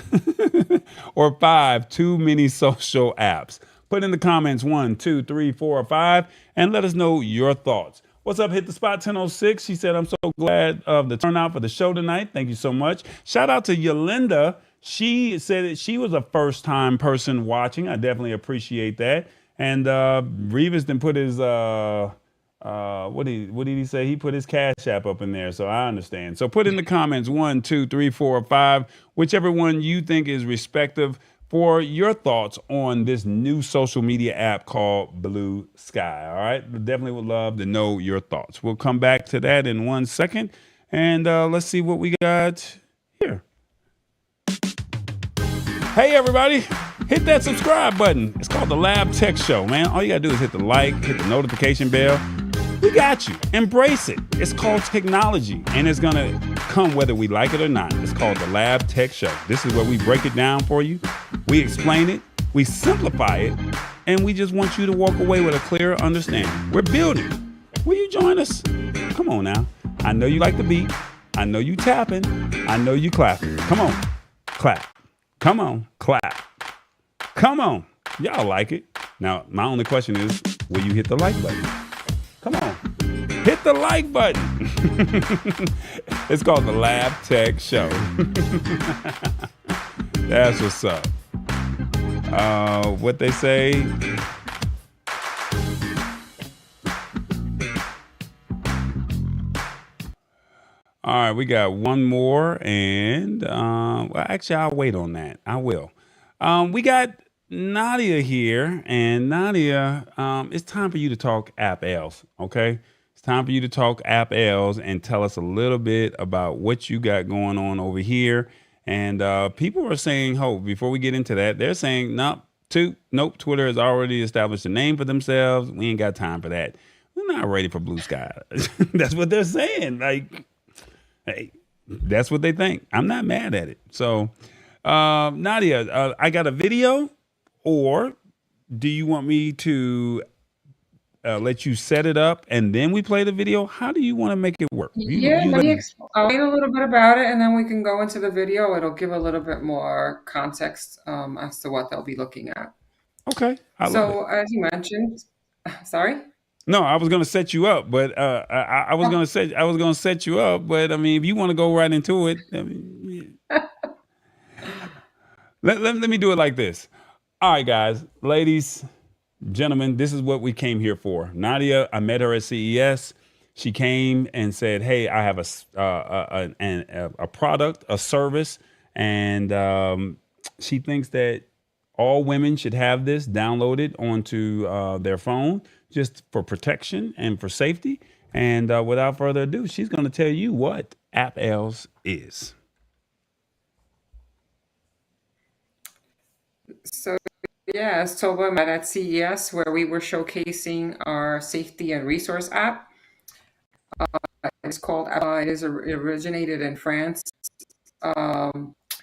Or 5, too many social apps. Put in the comments 1, 2, 3, 4, or 5, and let us know your thoughts. What's up, Hit the Spot 1006? She said, I'm so glad of the turnout for the show tonight. Thank you so much. Shout out to Yolinda. She said that she was a first time person watching. I definitely appreciate that. And Revis then put his what did he say? He put his Cash App up in there, so I understand. So put in the comments 1, 2, 3, 4, or 5, whichever one you think is respective, for your thoughts on this new social media app called Blue Sky. All right, definitely would love to know your thoughts. We'll come back to that in 1 second, and let's see what we got here. Hey, everybody. Hit that subscribe button. It's called the Lab Tech Show, man. All you got to do is hit the like, hit the notification bell. We got you. Embrace it. It's called technology, and it's going to come whether we like it or not. It's called the Lab Tech Show. This is where we break it down for you. We explain it. We simplify it. And we just want you to walk away with a clearer understanding. We're building. Will you join us? Come on now. I know you like the beat. I know you tapping. I know you clapping. Come on. Clap. Come on. Clap. Come on. Y'all like it. Now, my only question is, will you hit the like button? Come on. Hit the like button. It's called the Lab Tech Show. That's what's up. What they say. All right, we got one more, and well, actually, I'll wait on that. I will. We got Nadia here, and Nadia, it's time for you to talk App-Elles, okay? It's time for you to talk App-Elles and tell us a little bit about what you got going on over here. And people are saying, before we get into that, they're saying, nope, Twitter has already established a name for themselves. We ain't got time for that. We're not ready for blue sky. That's what they're saying. Like, hey, that's what they think. I'm not mad at it. So, Nadia, I got a video, or do you want me to let you set it up and then we play the video? How do you want to make it work? Yeah, let me explain a little bit about it, and then we can go into the video. It'll give a little bit more context as to what they'll be looking at. Okay. So, as you mentioned, sorry? No, I was gonna set you up, but I was gonna set you up, but I mean, if you want to go right into it, I mean, let me do it like this. All right, guys, ladies, gentlemen, this is what we came here for. Nadia, I met her at CES. She came and said, "Hey, I have a product, a service, and she thinks that all women should have this downloaded onto their phone, just for protection and for safety." And without further ado, she's going to tell you what App-Elles is. So, yeah, as Toba met at CES, where we were showcasing our safety and resource app. It's called App-Elles. It originated in France,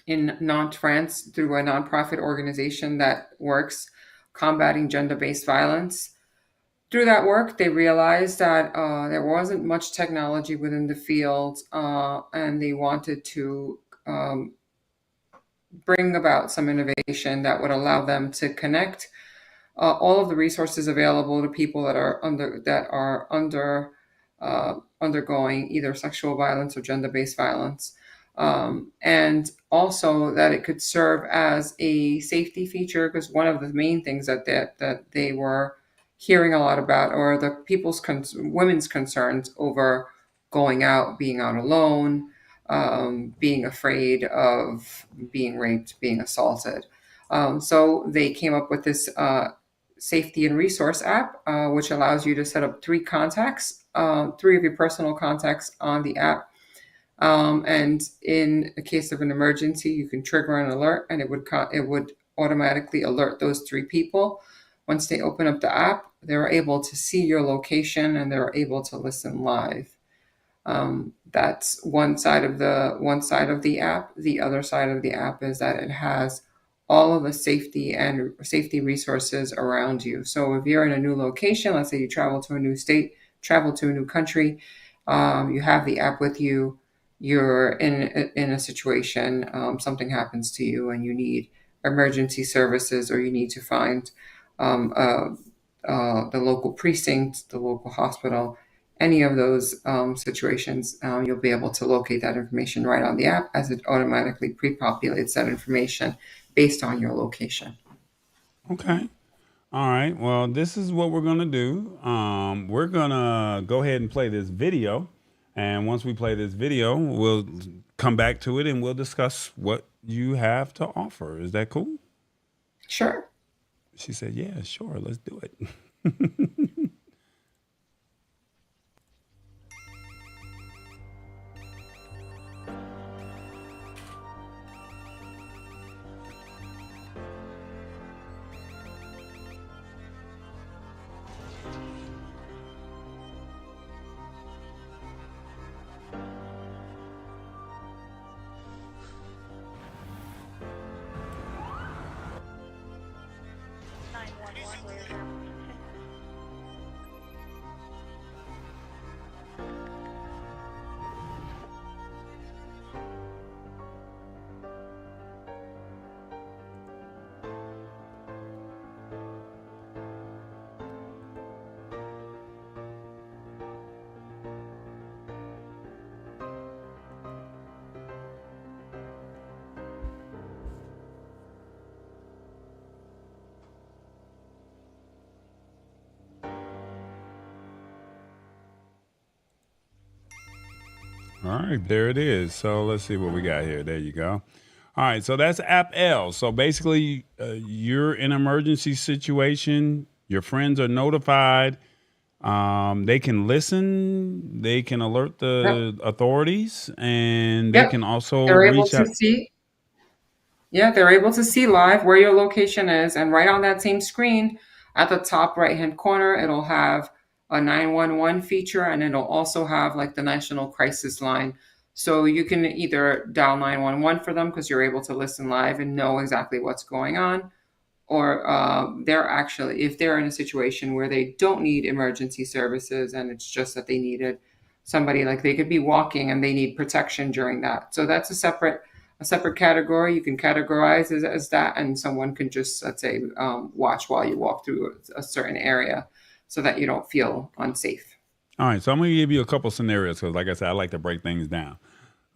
in Nantes, France, through a nonprofit organization that works combating gender-based violence. Through that work, they realized that there wasn't much technology within the field, and they wanted to bring about some innovation that would allow them to connect all of the resources available to people that are under undergoing either sexual violence or gender-based violence. And also that it could serve as a safety feature, because one of the main things that they were hearing a lot about, or the women's concerns over going out, being out alone, being afraid of being raped, being assaulted. So they came up with this safety and resource app, which allows you to set up three of your personal contacts on the app. And in a case of an emergency, you can trigger an alert, and it would automatically alert those three people. Once they open up the app, they're able to see your location and they're able to listen live. That's one side of the app. The other side of the app is that it has all of the safety resources around you. So if you're in a new location, let's say you travel to a new state, travel to a new country, you have the app with you. You're in a situation, something happens to you, and you need emergency services, or you need to find the local precinct, the local hospital, any of those situations, you'll be able to locate that information right on the app, as it automatically pre-populates that information based on your location. Okay. All right. Well, this is what we're going to do. We're going to go ahead and play this video. And once we play this video, we'll come back to it and we'll discuss what you have to offer. Is that cool? Sure. She said, yeah, sure. Let's do it. All right, there it is. So let's see what we got here. There you go. All right, so that's App-Elles. So basically, you're in an emergency situation. Your friends are notified. They can listen. They can alert the authorities, and they Yep. can also They're able reach to out. see. Yeah, they're able to see live where your location is, and right on that same screen at the top right-hand corner, it'll have a 911 feature, and it'll also have like the national crisis line. So you can either dial 911 for them because you're able to listen live and know exactly what's going on, or if they're in a situation where they don't need emergency services and it's just that they needed somebody, like they could be walking and they need protection during that. So that's a separate category. You can categorize as that, and someone can just, let's say, watch while you walk through a certain area so that you don't feel unsafe. All right, so I'm going to give you a couple scenarios because, like I said, I like to break things down.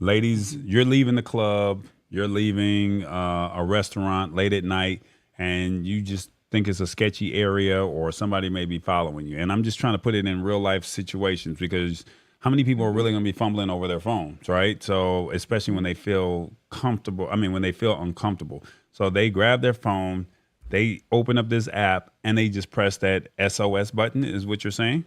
Ladies, you're leaving the club, you're leaving a restaurant late at night, and you just think it's a sketchy area or somebody may be following you. And I'm just trying to put it in real life situations because how many people are really going to be fumbling over their phones, right? So especially when they feel comfortable, when they feel uncomfortable. So they grab their phone, they open up this app, and they just press that SOS button, is what you're saying?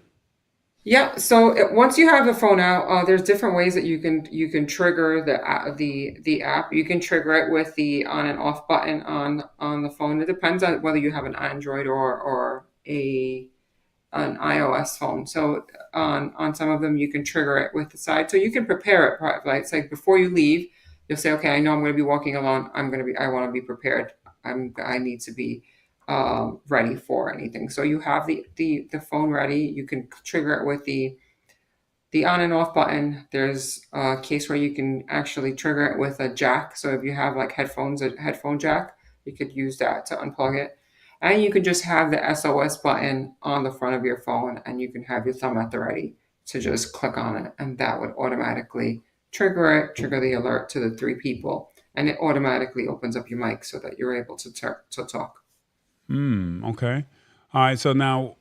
Yeah. So once you have the phone out, there's different ways that you can trigger the app. You can trigger it with the on and off button on the phone. It depends on whether you have an Android or an iOS phone. So on some of them, you can trigger it with the side. So you can prepare it. Right? It's like before you leave, you'll say, okay, I know I'm going to be walking alone. I want to be prepared. I need to be ready for anything. So you have the phone ready. You can trigger it with the on and off button. There's a case where you can actually trigger it with a jack. So if you have like headphones, a headphone jack, you could use that to unplug it. And you can just have the SOS button on the front of your phone, and you can have your thumb at the ready to just click on it, and that would automatically trigger the alert to the three people, and it automatically opens up your mic so that you're able to talk. Okay. All right. So now,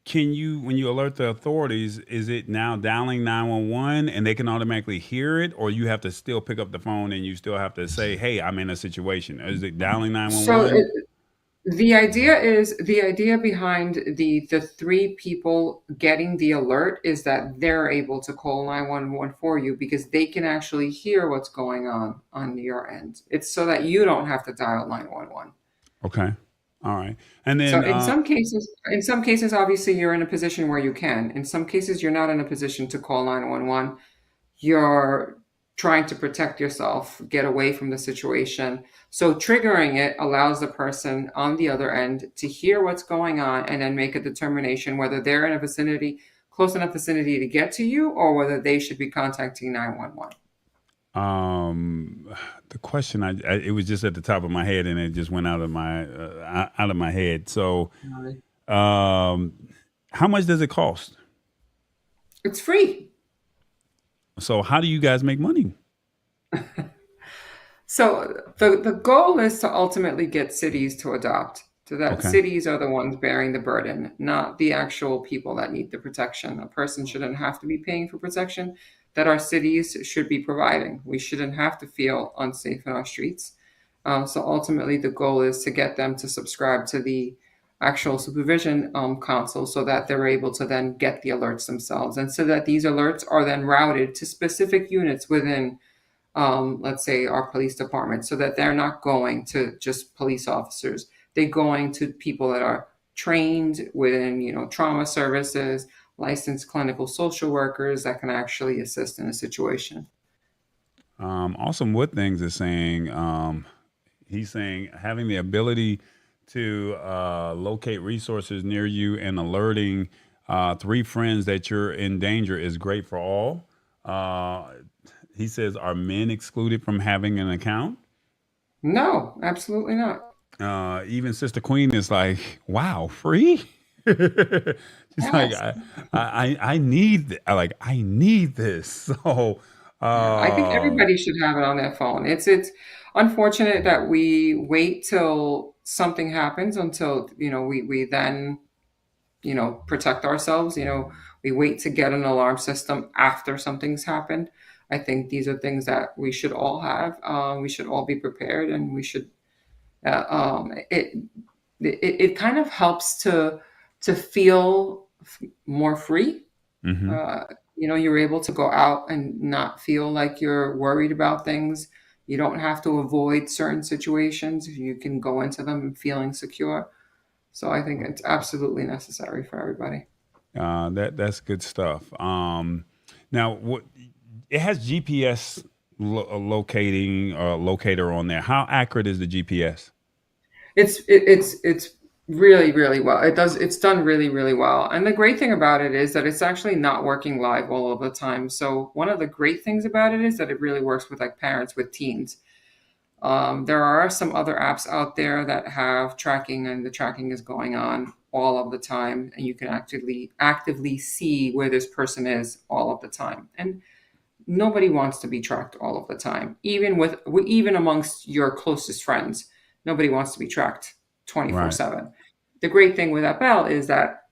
can you, when you alert the authorities, is it now dialing 911 and they can automatically hear it, or you have to still pick up the phone and you still have to say, "Hey, I'm in a situation"? Is it dialing So 911? the idea behind the three people getting the alert is that they're able to call 911 for you because they can actually hear what's going on your end. It's so that you don't have to dial 911. Okay. All right. And So then, in some cases, obviously you're in a position where you can. In some cases, you're not in a position to call 911. You're trying to protect yourself, get away from the situation. So triggering it allows the person on the other end to hear what's going on and then make a determination whether they're in a vicinity, close enough vicinity to get to you, or whether they should be contacting 911. um, the question, it was just at the top of my head and it just went out of my head. So, um, how much does it cost? It's free. So, how do you guys make money? So the goal is to ultimately get cities to adopt, so that Okay. cities are the ones bearing the burden, not the actual people that need the protection. A person shouldn't have to be paying for protection that our cities should be providing. We shouldn't have to feel unsafe in our streets. So ultimately, the goal is to get them to subscribe to the actual supervision council so that they're able to then get the alerts themselves, and so that these alerts are then routed to specific units within, let's say, our police department, so that they're not going to just police officers. They're going to people that are trained within, trauma services, licensed clinical social workers that can actually assist in a situation. Awesome Wood Things is saying, he's saying having the ability to locate resources near you and alerting three friends that you're in danger is great for all. Uh, he says, are men excluded from having an account? No, absolutely not. Even Sister Queen is like, wow, free? She's like, Yes. I need, I need this. So, Yeah, I think uh, everybody should have it on their phone. It's unfortunate that we wait till something happens until, we then, protect ourselves. We wait to get an alarm system after something's happened. I think these are things that we should all have. We should all be prepared, and we should. Uh, um, it, it kind of helps to feel more free. mhm. uh, you're able to go out and not feel like you're worried about things. You don't have to avoid certain situations. You can go into them feeling secure. So I think it's absolutely necessary for everybody. That's good stuff. Now, what it has GPS locating locator on there. How accurate is the GPS? It's really, really well. It's done really, really well. And the great thing about it is that it's actually not working live all of the time. So one of the great things about it is that it really works with like parents with teens. There are some other apps out there that have tracking, and the tracking is going on all of the time, and you can actively see where this person is all of the time. And nobody wants to be tracked all of the time, even amongst your closest friends. Nobody wants to be tracked Right. 24/7. The great thing with App-Elles is that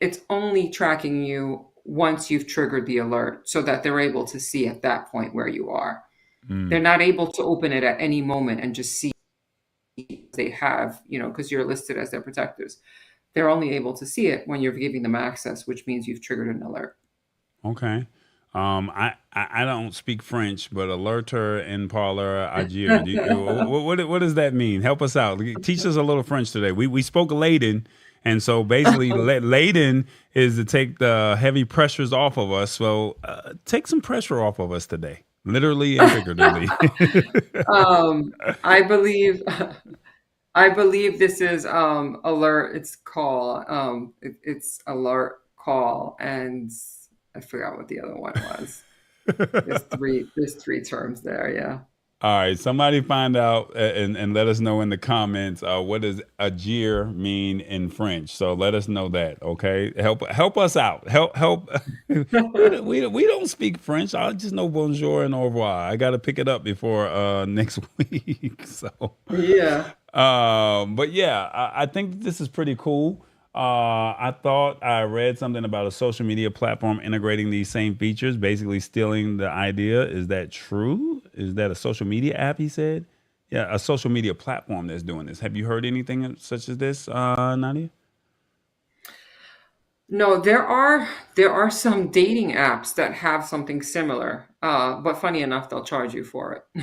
it's only tracking you once you've triggered the alert, so that they're able to see at that point where you are. They're Mm. not able to open it at any moment and just see they have, because you're listed as their protectors. They're only able to see it when you're giving them access, which means you've triggered an alert. Okay. I don't speak French, but alerter and parlor agir. What does that mean? Help us out. Teach us a little French today. We spoke Laden, and so basically Laden is to take the heavy pressures off of us. So take some pressure off of us today, literally and figuratively. um, I believe I believe this is alert. It's call. It's alert call, and I forgot what the other one was. There's three terms there. Yeah. All right, somebody find out and let us know in the comments what does agir mean in French. So let us know that, okay? Help us out. Help. We don't speak French. I just know bonjour and au revoir. I got to pick it up before next week. So, Yeah. but yeah, I think this is pretty cool. I thought I read something about a social media platform integrating these same features, basically stealing the idea. Is that true? Is that a social media app? He said, yeah, a social media platform that's doing this. Have you heard anything such as this, Nadia? No, there are some dating apps that have something similar, but funny enough, they'll charge you for it.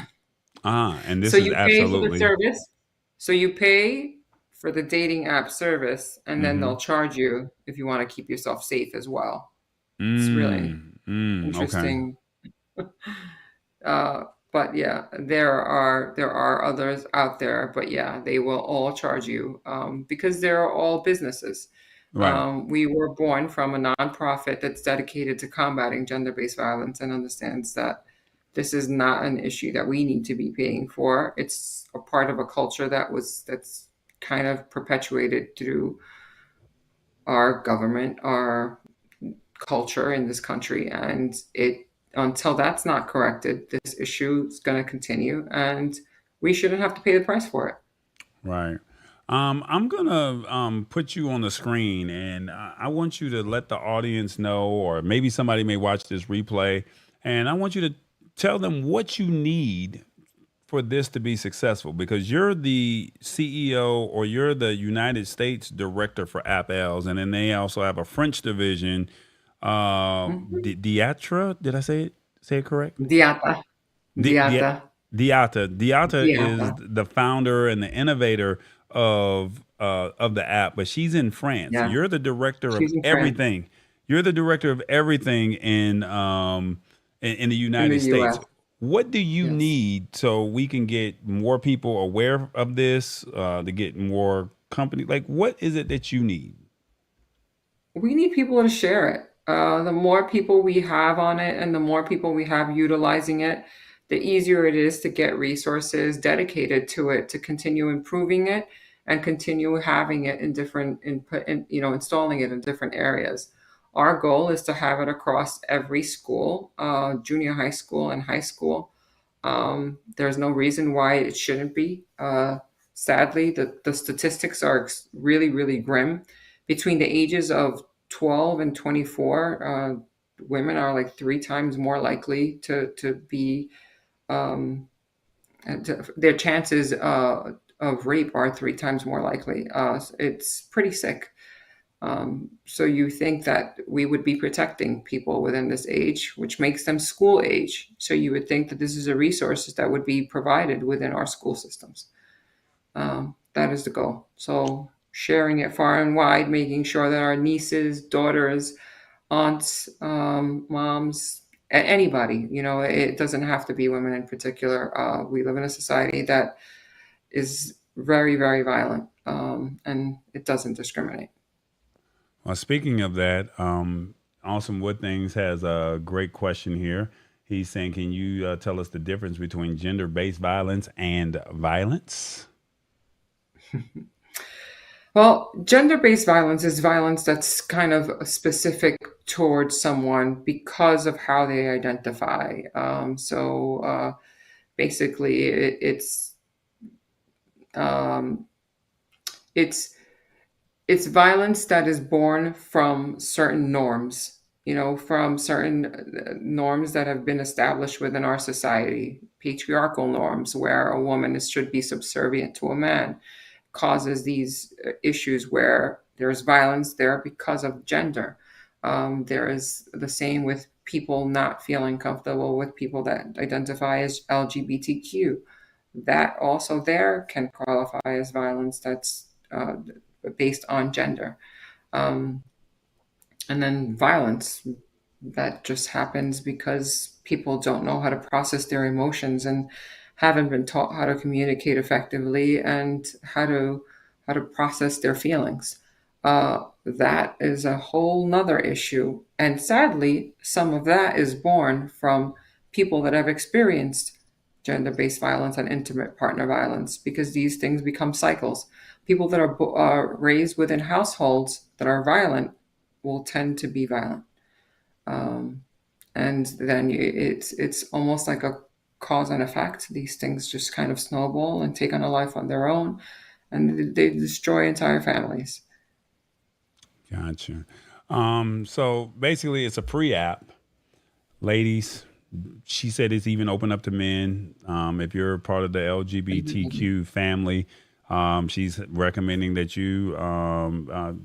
And So this is you pay for the absolutely. service. So you pay for the dating app service, and then Mm-hmm. they'll charge you if you want to keep yourself safe as well. It's really Okay. interesting. Uh, but yeah, there are others out there, but yeah, they will all charge you because they're all businesses. Right. We were born from a nonprofit that's dedicated to combating gender-based violence and understands that this is not an issue that we need to be paying for. It's a part of a culture that's kind of perpetuated through our government, our culture in this country, and it until that's not corrected, this issue is going to continue, and we shouldn't have to pay the price for it. Right. I'm gonna put you on the screen, and I want you to let the audience know, or maybe somebody may watch this replay, and I want you to tell them what you need for this to be successful, because you're the CEO or you're the United States director for App-Elles, and then they also have a French division. Mhm. Diatra, did I say it correct? Diata, Di- Di- diata, Diata diata. is the founder and the innovator of the app, but she's in France. Yeah, You're the director of she's in France, everything. You're the director of everything in the in the United States. U.S. What do you Yes, need so we can get more people aware of this? To get more company, like what is it that you need? we need people to share it. The more people we have on it, and the more people we have utilizing it, the easier it is to get resources dedicated to it to continue improving it and continue having it in different input and installing it in different areas. Our goal is to have it across every school, junior high school and high school. There's no reason why it shouldn't be. Sadly, the statistics are really, really grim. Between the ages of 12 and 24, women are like three times more likely to be, um, their chances of rape are three times more likely. It's pretty sick. So you think that we would be protecting people within this age, which makes them school age. So you would think that this is a resource that would be provided within our school systems. That is the goal. So sharing it far and wide, making sure that our nieces, daughters, aunts, moms, anybody, it doesn't have to be women in particular. We live in a society that is very, very violent, and it doesn't discriminate. Well, speaking of that, Awesome Wood Things has a great question here. He's saying, can you tell us the difference between gender based violence and violence? Well, gender-based violence is violence that's kind of specific towards someone because of how they identify. So basically, um, it's it's violence that is born from certain norms, from certain norms that have been established within our society, patriarchal norms where a woman should be subservient to a man, causes these issues where there's violence there because of gender. There is the same with people not feeling comfortable with people that identify as LGBTQ. That also there can qualify as violence that's based on gender. Um, and then violence that just happens because people don't know how to process their emotions and haven't been taught how to communicate effectively and how to process their feelings. That is a whole nother issue, and sadly some of that is born from people that have experienced gender-based violence and intimate partner violence, because these things become cycles. People that are raised within households that are violent will tend to be violent. Um, and then it's almost like a cause and effect. These things just kind of snowball and take on a life on their own, and they destroy entire families. Gotcha. So basically, it's a free app, ladies. She said it's even open up to men. If you're part of the LGBTQ family, she's recommending that you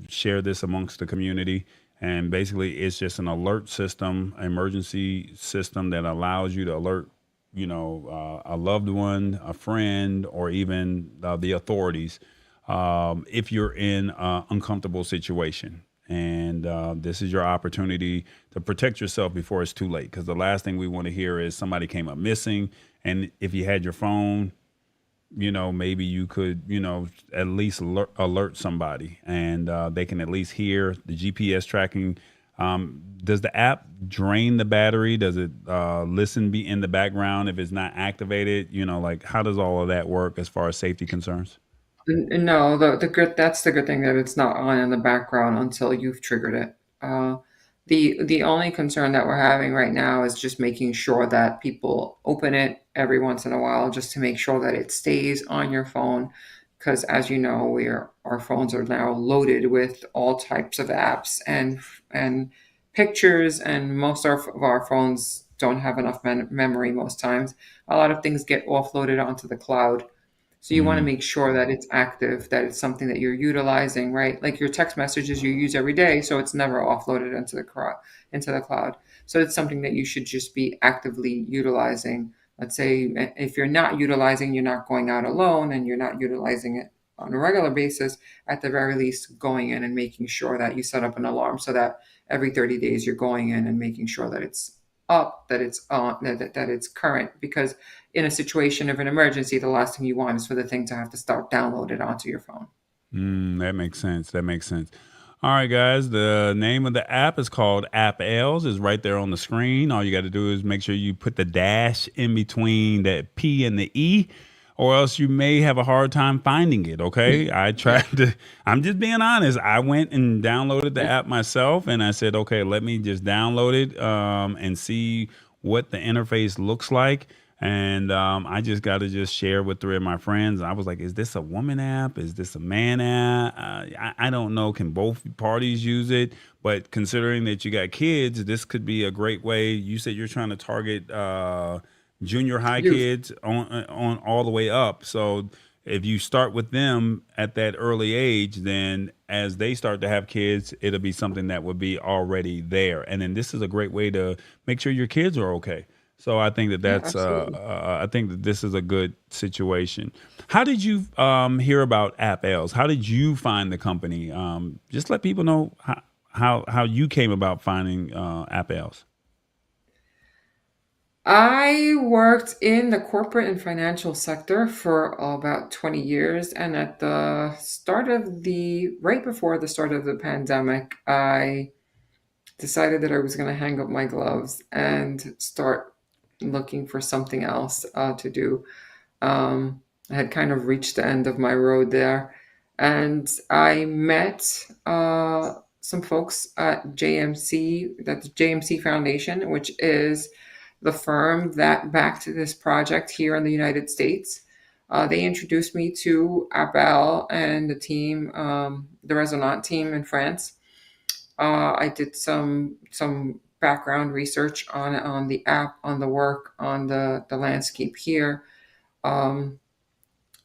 share this amongst the community. And basically, it's just an alert system, emergency system that allows you to alert, a loved one, a friend, or even the authorities if you're in an uncomfortable situation. And this is your opportunity to protect yourself before it's too late. Because the last thing we want to hear is somebody came up missing. And if you had your phone, maybe you could, at least alert somebody, and they can at least hear the GPS tracking. Does the app drain the battery? Does it be in the background if it's not activated? Like how does all of that work as far as safety concerns? No, the good that's the good thing, that it's not on in the background until you've triggered it. The only concern that we're having right now is just making sure that people open it every once in a while, just to make sure that it stays on your phone. Because as you know, our phones are now loaded with all types of apps and pictures, and most of our phones don't have enough memory most times. A lot of things get offloaded onto the cloud, so you want to Mm. make sure that it's active, that it's something that you're utilizing, right? Like your text messages you use every day, so it's never offloaded into the cloud. So it's something that you should just be actively utilizing. Let's say if you're not utilizing, you're not going out alone, and you're not utilizing it on a regular basis, at the very least going in and making sure that you set up an alarm, so that every 30 days you're going in and making sure that it's up, that it's on, that it's current. Because in a situation of an emergency, the last thing you want is for the thing to have to start downloaded onto your phone. That makes sense. That makes sense. All right, guys. The name of the app is called App-Elles. Is right there on the screen. All you got to do is make sure you put the dash in between the P and the E, or else you may have a hard time finding it. Okay. I tried to, I'm just being honest. I went and downloaded the app myself, and I said, okay, let me just download it and see what the interface looks like. And I just got to just share with three of my friends. I was like, is this a woman app? Is this a man app? I don't know. Can both parties use it? But considering that you got kids, this could be a great way. You said you're trying to target junior high Youth. kids on all the way up. So if you start with them at that early age, then as they start to have kids, it'll be something that would be already there. And then this is a great way to make sure your kids are okay. So I think that Yeah, that's absolutely. I think that this is a good situation. How did you hear about App-Elles? How did you find the company? Just let people know how you came about finding App-Elles. I worked in the corporate and financial sector for about 20 years. And at the start of right before the start of the pandemic, I decided that I was going to hang up my gloves and start looking for something else to do. I had kind of reached the end of my road there, and I met some folks at JMC, that's JMC Foundation, which is the firm that backed this project here in the United States. They introduced me to Appel and the team, the Resonant team in France. I did some background research on the app, on the work, on the landscape here, um,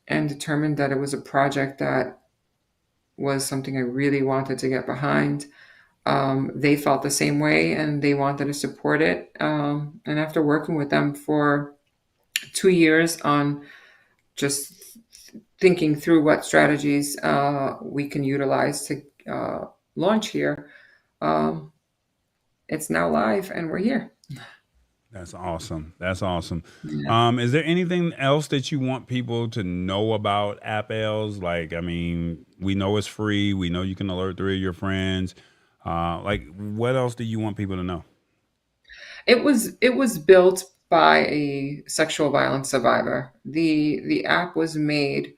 and determined that it was a project that was something I really wanted to get behind. They felt the same way, and they wanted to support it. And after working with them for 2 years on just thinking through what strategies we can utilize to launch here, um, it's now live and we're here. That's awesome. That's awesome. Yeah. Is there anything else that you want people to know about App-Elles? Like, I mean, we know it's free. We know you can alert three of your friends. Like, what else do you want people to know? It was built by a sexual violence survivor. The app was made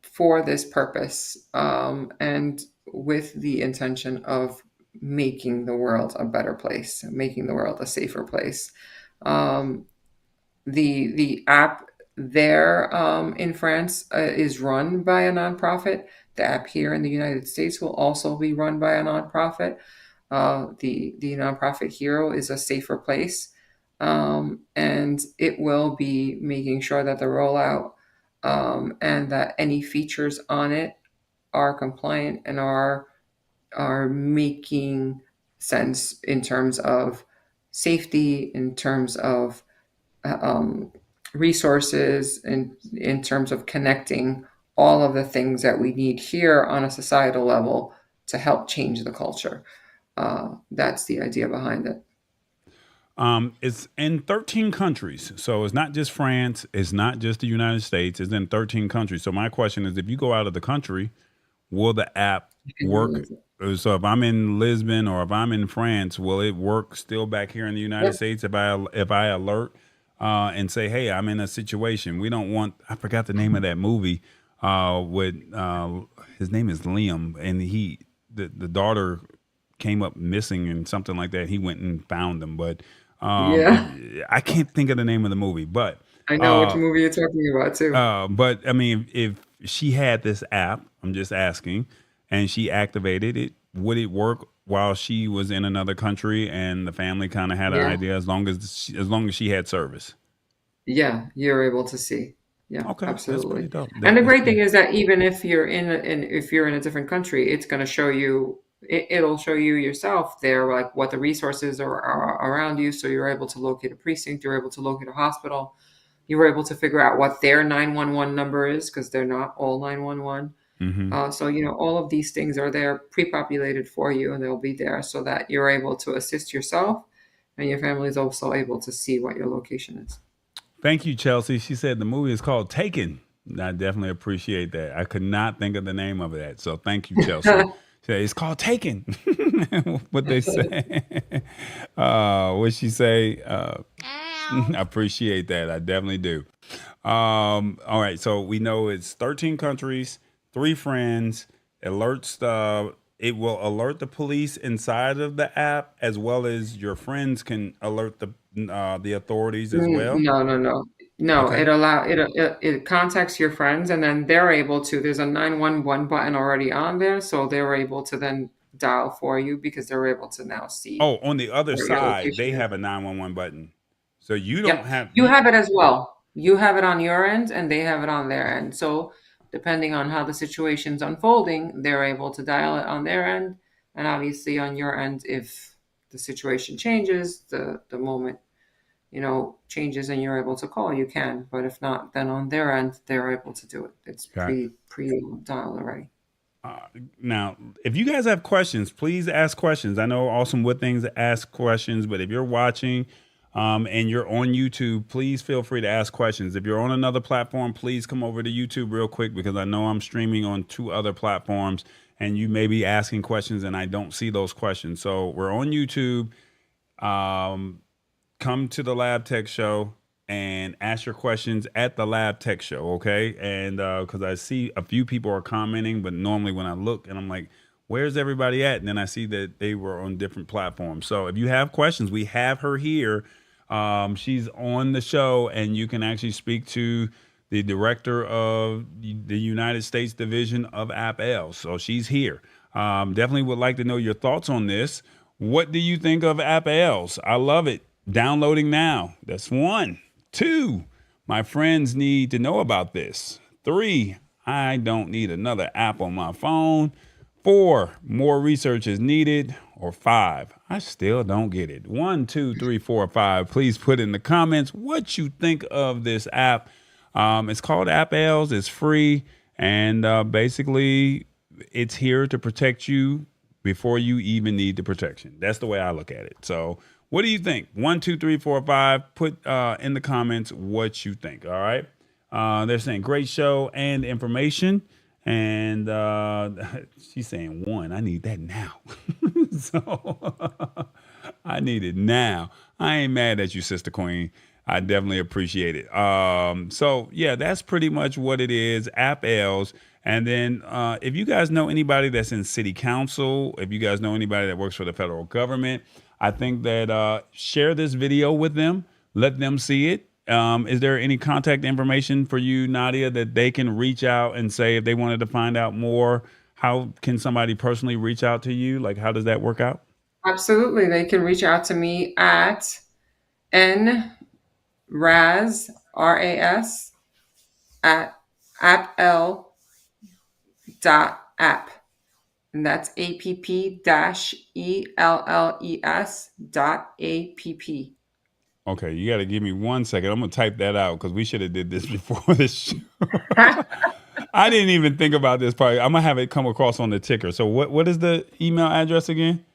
for this purpose, and with the intention of making the world a better place, making the world a safer place. Um, the app there in France is run by a nonprofit. The app here in the United States will also be run by a nonprofit. The nonprofit Hero is a safer place, and it will be making sure that the rollout and that any features on it are compliant and are making sense in terms of safety, in terms of um, resources, and in terms of connecting all of the things that we need here on a societal level to help change the culture. That's the idea behind it. It's in 13 countries. So it's not just France. It's not just the United States. It's in 13 countries. So my question is, if you go out of the country, will the app work? So if I'm in Lisbon or if I'm in France, will it work still back here in the United Yep. States if I alert and say, hey, I'm in a situation? We don't want. I forgot the name of that movie. With his name is Liam, and the daughter came up missing and something like that. He went and found them, but Yeah, I can't think of the name of the movie. I know which Uh, movie you're talking about too. but I mean, if she had this app, I'm just asking, and she activated it, would it work while she was in another country and the family kind of had an Yeah, idea as long as she had service? yeah, you're able to see. Yeah, Okay, that's absolutely. pretty dope. And the That's great pretty. thing is that even if you're if you're in a different country, it's going to show you. It'll show you yourself there, like what the resources are around you. So you're able to locate a precinct. You're able to locate a hospital. You were able to figure out what their 911 number is because they're not all 911. Hmm. So, all of these things are there pre-populated for you, and they'll be there so that you're able to assist yourself, and your family is also able to see what your location is. Thank you, Chelsea. She said the movie is called Taken. I definitely appreciate that. I could not think of the name of that, so thank you, Chelsea. She said, it's called Taken. What they say? What she say? I appreciate that. I definitely do. All right, so we know it's 13 countries, three friends. Alerts. It will alert the police inside of the app as well as your friends can alert the authorities as well. No, no, no. No, Okay. it contacts your friends, and then they're able to, there's a 911 button already on there, so they're able to then dial for you because they're able to now see Oh, on the other where your side, location they is. have a 911 button. So you don't Yep. have You you. have it as well. You have it on your end and they have it on their end. So depending on how the situation's unfolding, they're able to dial it on their end. And obviously on your end, if the situation changes, the moment, changes and you're able to call, you can. But if not, then on their end, they're able to do it. It's Okay. pre dialed already. Uh, Now, if you guys have questions, please ask questions. I know Awesome Wood Things ask questions, but if you're watching and you're on YouTube, please feel free to ask questions. If you're on another platform, please come over to YouTube real quick because I know I'm streaming on two other platforms and you may be asking questions and I don't see those questions. So we're on YouTube. Um, Come to the Lab Tech Show and ask your questions at the Lab Tech Show, okay? And because I see a few people are commenting, but normally when I look and I'm like, where's everybody at? And then I see that they were on different platforms. So if you have questions, we have her here. She's on the show, and you can actually speak to the director of the United States division of App-Elles. So she's here. Definitely would like to know your thoughts on this. What do you think of App-Elles? I love it. Downloading now. That's one. Two, my friends need to know about this. Three, I don't need another app on my phone. Four, more research is needed. Or five, I still don't get it. One, two, three, four, five. Please put in the comments what you think of this app. It's called App-Elles. It's free. And basically, it's here to protect you before you even need the protection. That's the way I look at it. So, what do you think? One, two, three, four, five. Put in the comments what you think. All right. They're saying great show and information. And she's saying one. I need that now. So I need it now. I ain't mad at you, Sister Queen. I definitely appreciate it. So yeah, that's pretty much what it is. App-Elles. And then if you guys know anybody that's in city council, if you guys know anybody that works for the federal government, I think that share this video with them, let them see it. Is there any contact information for you, Nadia, that they can reach out and say if they wanted to find out more? How can somebody personally reach out to you? Like, how does that work out? Absolutely. They can reach out to me at nras, RAS, at appl.app. And that's app-elles.app. Okay, you got to give me 1 second. I'm gonna type that out because we should have did this before this show. I didn't even think about this part. I'm gonna have it come across on the ticker. So what is the email address again?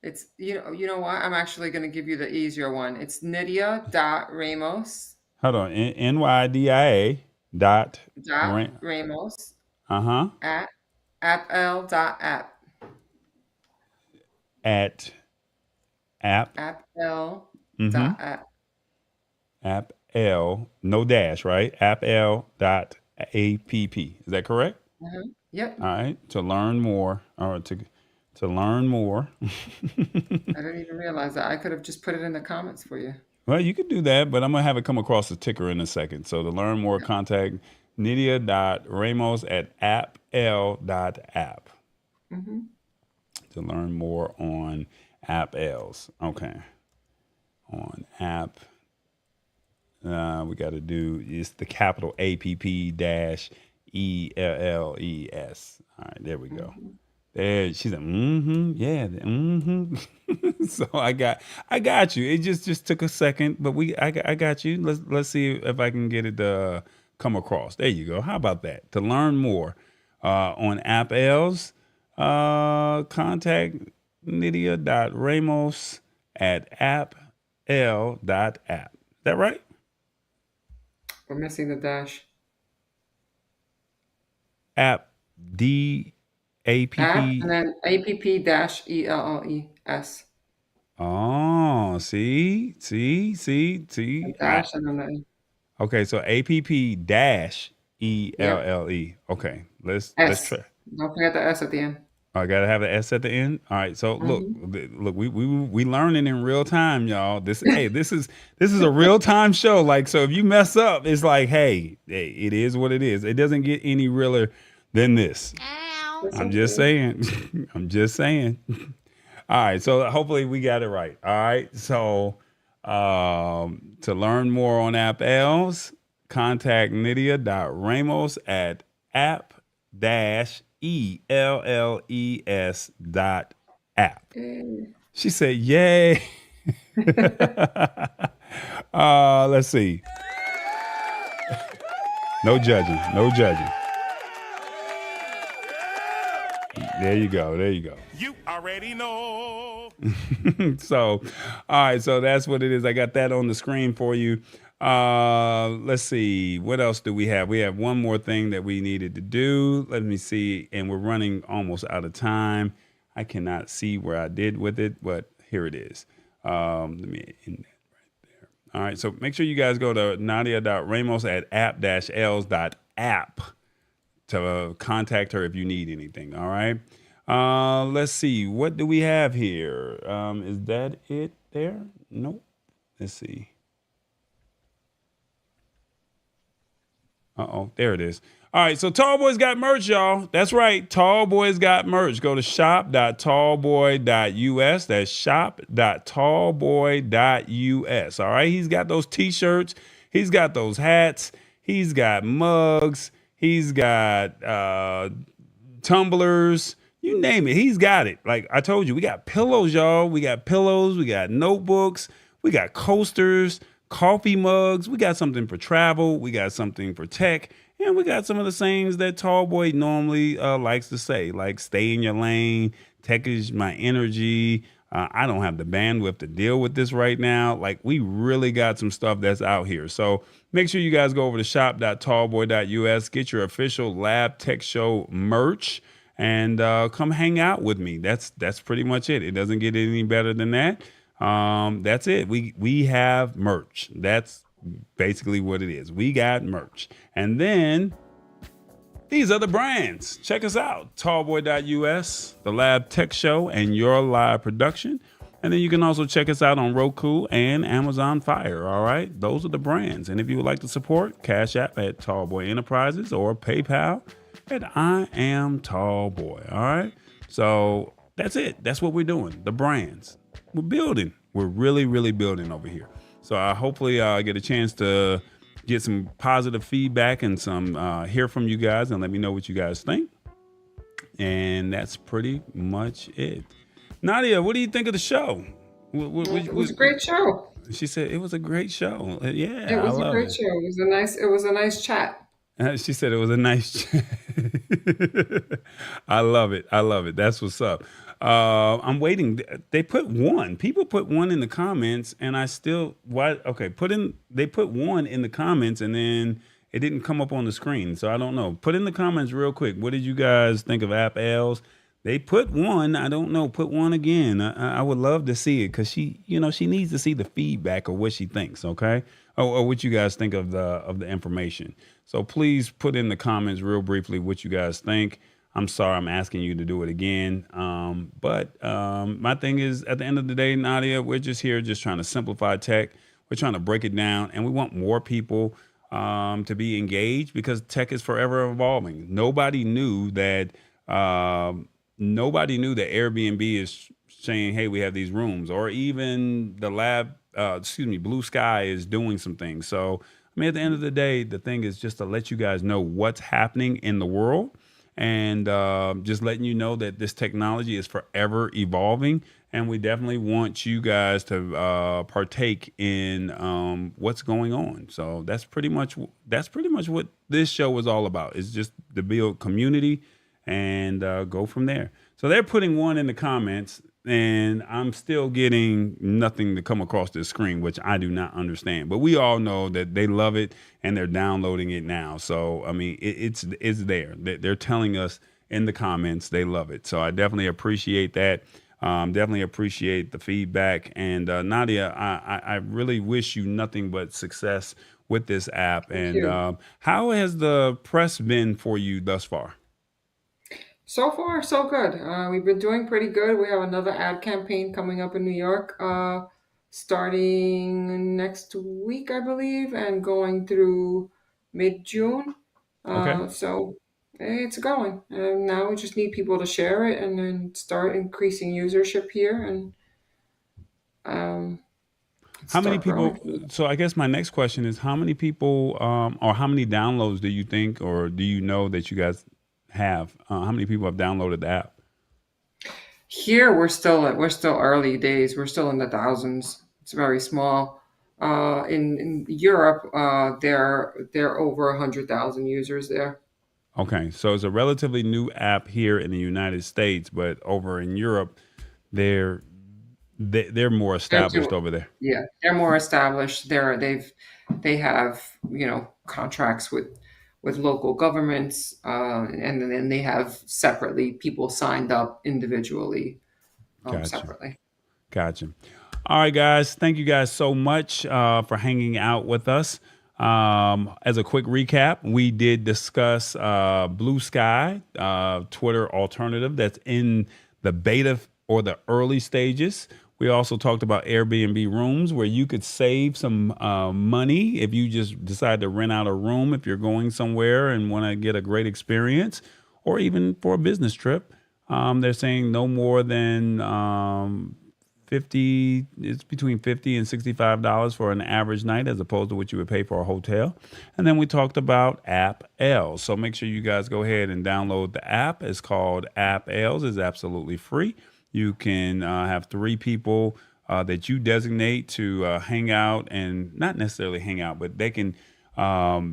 It's you know what? I'm actually going to give you the easier one. It's Nydia.Ramos. Hold on, NYDIA dot Ramos uh-huh at appl.app. at app appl.app. App-L, no dash, right? App-L.app. Is that correct? Yep. All right. To learn more, or to learn more. I didn't even realize that. I could have just put it in the comments for you. Well, you could do that, but I'm gonna have it come across the ticker in a second. So to learn more, contact Nydia.Ramos at appl.app. To learn more on App-Elles. Okay. On app. We got to do is the capital APP-ELLES. All right, there we go. There, she said, yeah, So I got you. It just took a second, but I got you. Let's see if I can get it to come across. There you go. How about that? To learn more on App-Elles, contact Nydia.Ramos at appl.app. Is that right? We're missing the dash. App D A P App P. and then app-ELLES. Oh, see. Dash and then the Okay, so APP dash ELLE. Okay, let's S. try. Don't forget the S at the end. I gotta have an S at the end. All right. So look, we learning in real time, y'all. This is a real time show. Like, so if you mess up, it's like, hey, it is what it is. It doesn't get any realer than this. I'm just saying. I'm just saying. All right. So hopefully we got it right. All right. So to learn more on App-Elles, contact Nydia.Ramos at app-ELLES.app. She said, yay. Let's see. No judging. There you go. You already know. So, all right. So that's what it is. I got that on the screen for you. Let's see. What else do we have? We have one more thing that we needed to do. Let me see. And we're running almost out of time. I cannot see where I did with it, but here it is. Let me end that right there. All right. So make sure you guys go to Nydia.Ramos at app-elles.app to contact her if you need anything. All right. Let's see. What do we have here? Is that it there? Nope. Let's see. There it is. All right, so Tallboy's got merch, y'all. That's right, Tallboy's got merch. Go to shop.tallboy.us. That's shop.tallboy.us. All right, he's got those T-shirts. He's got those hats. He's got mugs. He's got tumblers. You name it, he's got it. Like I told you, we got pillows, y'all. We got pillows. We got notebooks. We got coasters, coffee mugs. We got something for travel. We got something for tech. And we got some of the sayings that Tallboy normally likes to say, like stay in your lane, tech is my energy. I don't have the bandwidth to deal with this right now. Like, we really got some stuff that's out here. So make sure you guys go over to shop.tallboy.us, get your official Lab Tech Show merch, and come hang out with me. That's pretty much it. It doesn't get any better than that. That's it. We have merch. That's basically what it is. We got merch. And then these other brands. Check us out. TallBoy.us, The Lab Tech Show, and Your Live Production. And then you can also check us out on Roku and Amazon Fire. All right. Those are the brands. And if you would like to support, Cash App at TallBoy Enterprises or PayPal at I Am TallBoy. All right. So that's it. That's what we're doing. The brands. We're building. We're really, really building over here. So hopefully I get a chance to get some positive feedback and some hear from you guys and let me know what you guys think. And that's pretty much it. Nadia, what do you think of the show? It was a great show. She said it was a great show. Yeah, It I was a love great it. show. It was a nice chat. She said it was a nice chat. I love it. I love it. That's what's up. I'm waiting. They put one. People put one in the comments, and I still why? Okay, They put one in the comments, and then it didn't come up on the screen. So I don't know. Put in the comments real quick. What did you guys think of App-Elles? They put one. I don't know. Put one again. I would love to see it because she needs to see the feedback of what she thinks. Okay, or what you guys think of the information. So please put in the comments real briefly what you guys think. I'm sorry I'm asking you to do it again. But my thing is, at the end of the day, Nadia, we're just here just trying to simplify tech. We're trying to break it down, and we want more people to be engaged because tech is forever evolving. Nobody knew that Airbnb is saying, hey, we have these rooms, or even the Bluesky is doing some things. So, I mean, at the end of the day, the thing is just to let you guys know what's happening in the world and just letting you know that this technology is forever evolving. And we definitely want you guys to partake in what's going on. So that's pretty much what this show is all about. It's just to build community and go from there. So they're putting one in the comments, and I'm still getting nothing to come across the screen, which I do not understand. But we all know that they love it and they're downloading it now. So I mean, it's there. They're telling us in the comments they love it. So I definitely appreciate that. Definitely appreciate the feedback. And Nadia, I really wish you nothing but success with this app. Thank And you. how has the press been for you thus far? So far, so good. We've been doing pretty good. We have another ad campaign coming up in New York, starting next week, I believe, and going through mid-June. Okay. So it's going. And now we just need people to share it and then start increasing usership here and um, How many start people? growing. So I guess my next question is how many people or how many downloads do you think or do you know that you guys have? How many people have downloaded the app? Here we're still early days. We're still in the thousands. It's very small. In Europe, they're over 100,000 users there. Okay, so it's a relatively new app here in the United States, but over in Europe, they're they're more They're established too, over there. yeah, they're more established. They have contracts with local governments, and then they have separately people signed up individually, Gotcha. separately. Gotcha. All right, guys. Thank you guys so much for hanging out with us. As a quick recap, we did discuss Blue Sky, Twitter alternative that's in the beta or the early stages. We also talked about Airbnb rooms where you could save some money if you just decide to rent out a room if you're going somewhere and want to get a great experience, or even for a business trip. They're saying no more than 50, it's between $50 and $65 for an average night as opposed to what you would pay for a hotel. And then we talked about App-Elles. So make sure you guys go ahead and download the app. It's called App-Elles. It's absolutely free. You can have three people that you designate to hang out, and not necessarily hang out, but they can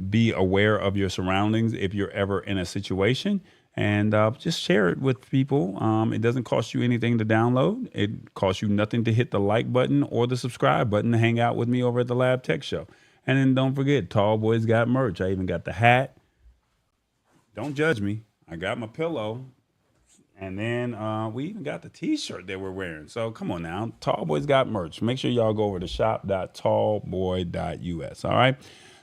be aware of your surroundings if you're ever in a situation, and just share it with people. It doesn't cost you anything to download. It costs you nothing to hit the like button or the subscribe button to hang out with me over at the Lab Tech Show. And then don't forget, Tall Boys got merch. I even got the hat. Don't judge me. I got my pillow. And then we even got the T-shirt that we're wearing. So come on now, Tall Boys got merch. Make sure y'all go over to shop.tallboy.us. All right.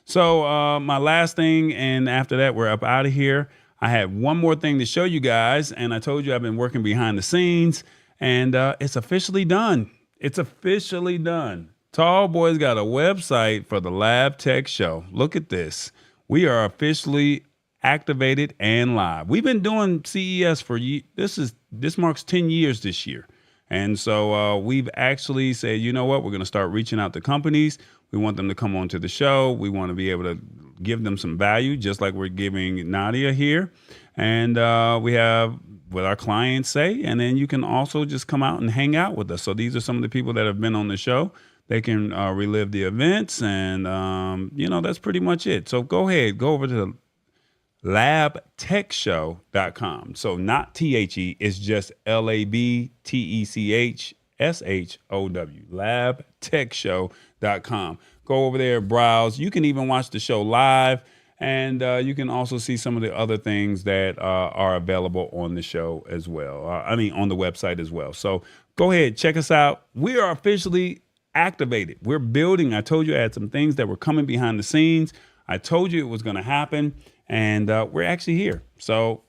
So my last thing, and after that, we're up out of here. I had one more thing to show you guys, and I told you I've been working behind the scenes, and it's officially done. It's officially done. Tall Boys got a website for the Lab Tech Show. Look at this. We are officially activated and live. We've been doing CES for this marks 10 years this year. And so we've actually said, you know what, we're going to start reaching out to companies. We want them to come on to the show. We want to be able to give them some value, just like we're giving Nadia here. And we have what our clients say. And then you can also just come out and hang out with us. So these are some of the people that have been on the show. They can relive the events. And, that's pretty much it. So go ahead, go over to labtechshow.com. So not THE, it's just LABTECHSHOW, labtechshow.com. Go over there, browse. You can even watch the show live, and you can also see some of the other things that are available on the show as well. On the website as well. So go ahead, check us out. We are officially activated. We're building. I told you I had some things that were coming behind the scenes. I told you it was going to happen. And we're actually here. So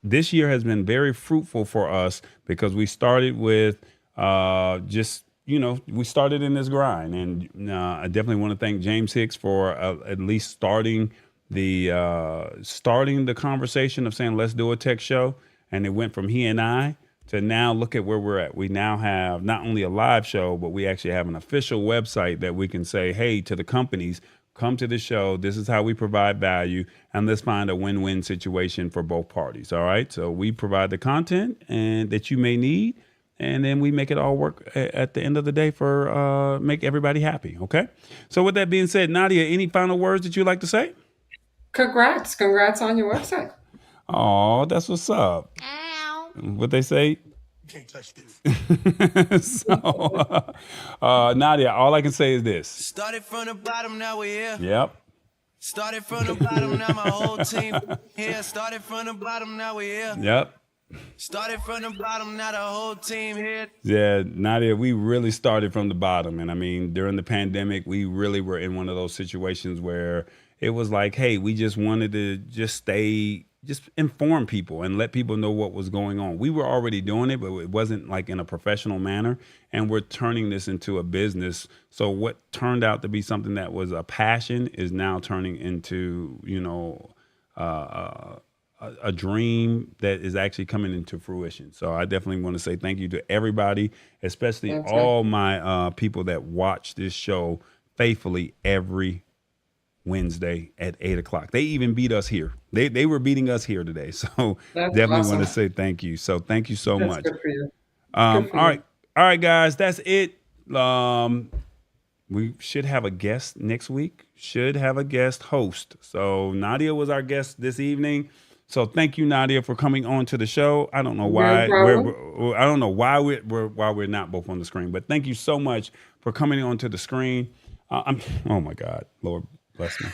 this year has been very fruitful for us because we started with we started in this grind. And I definitely want to thank James Hicks for at least starting the conversation of saying, let's do a tech show. And it went from he and I to now look at where we're at. We now have not only a live show, but we actually have an official website that we can say, hey, to the companies, come to the show. This is how we provide value, and let's find a win-win situation for both parties. All right. So we provide the content and that you may need, and then we make it all work at the end of the day for make everybody happy. Okay. So with that being said, Nadia, any final words that you'd like to say? Congrats on your website. Oh, that's what's up. What they say. Can't touch this. So, Nadia, all I can say is this. Started from the bottom, now we're here. Yep. Started from the bottom, now my whole team here. Started from the bottom, now we're here. Yep. Started from the bottom, now the whole team here. Yeah, Nadia, we really started from the bottom. And I mean, during the pandemic, we really were in one of those situations where it was like, hey, we just wanted to just inform people and let people know what was going on. We were already doing it, but it wasn't like in a professional manner. And we're turning this into a business. So what turned out to be something that was a passion is now turning into, a dream that is actually coming into fruition. So I definitely want to say thank you to everybody, especially all my people that watch this show faithfully every Wednesday at 8:00. They even beat us here. They were beating us here today. So That's definitely awesome. want to say thank you. So thank you so That's much. good for you. All Good for you. right, guys, that's it. We should have a guest next week. Should have a guest host. So Nadia was our guest this evening. So thank you, Nadia, for coming on to the show. I don't know why we're not both on the screen, but thank you so much for coming onto the screen. Oh my God, Lord bless me.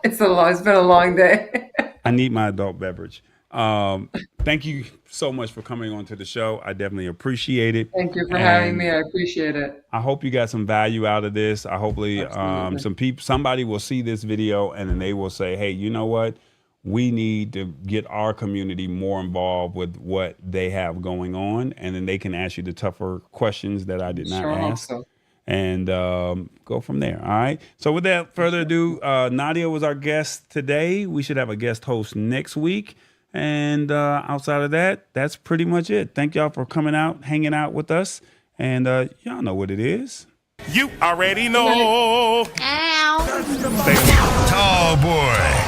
It's been a long day. I need my adult beverage. Thank you so much for coming on to the show. I definitely appreciate it. Thank you for having me. I appreciate it. I hope you got some value out of this. I hopefully Absolutely. somebody will see this video and then they will say, hey, you know what? We need to get our community more involved with what they have going on. And then they can ask you the tougher questions that I did not Sure hope ask. so. And go from there. All right. So without further ado, Nadia was our guest today. We should have a guest host next week. And outside of that, that's pretty much it. Thank y'all for coming out, hanging out with us. And y'all know what it is. You already know. Tall Boy.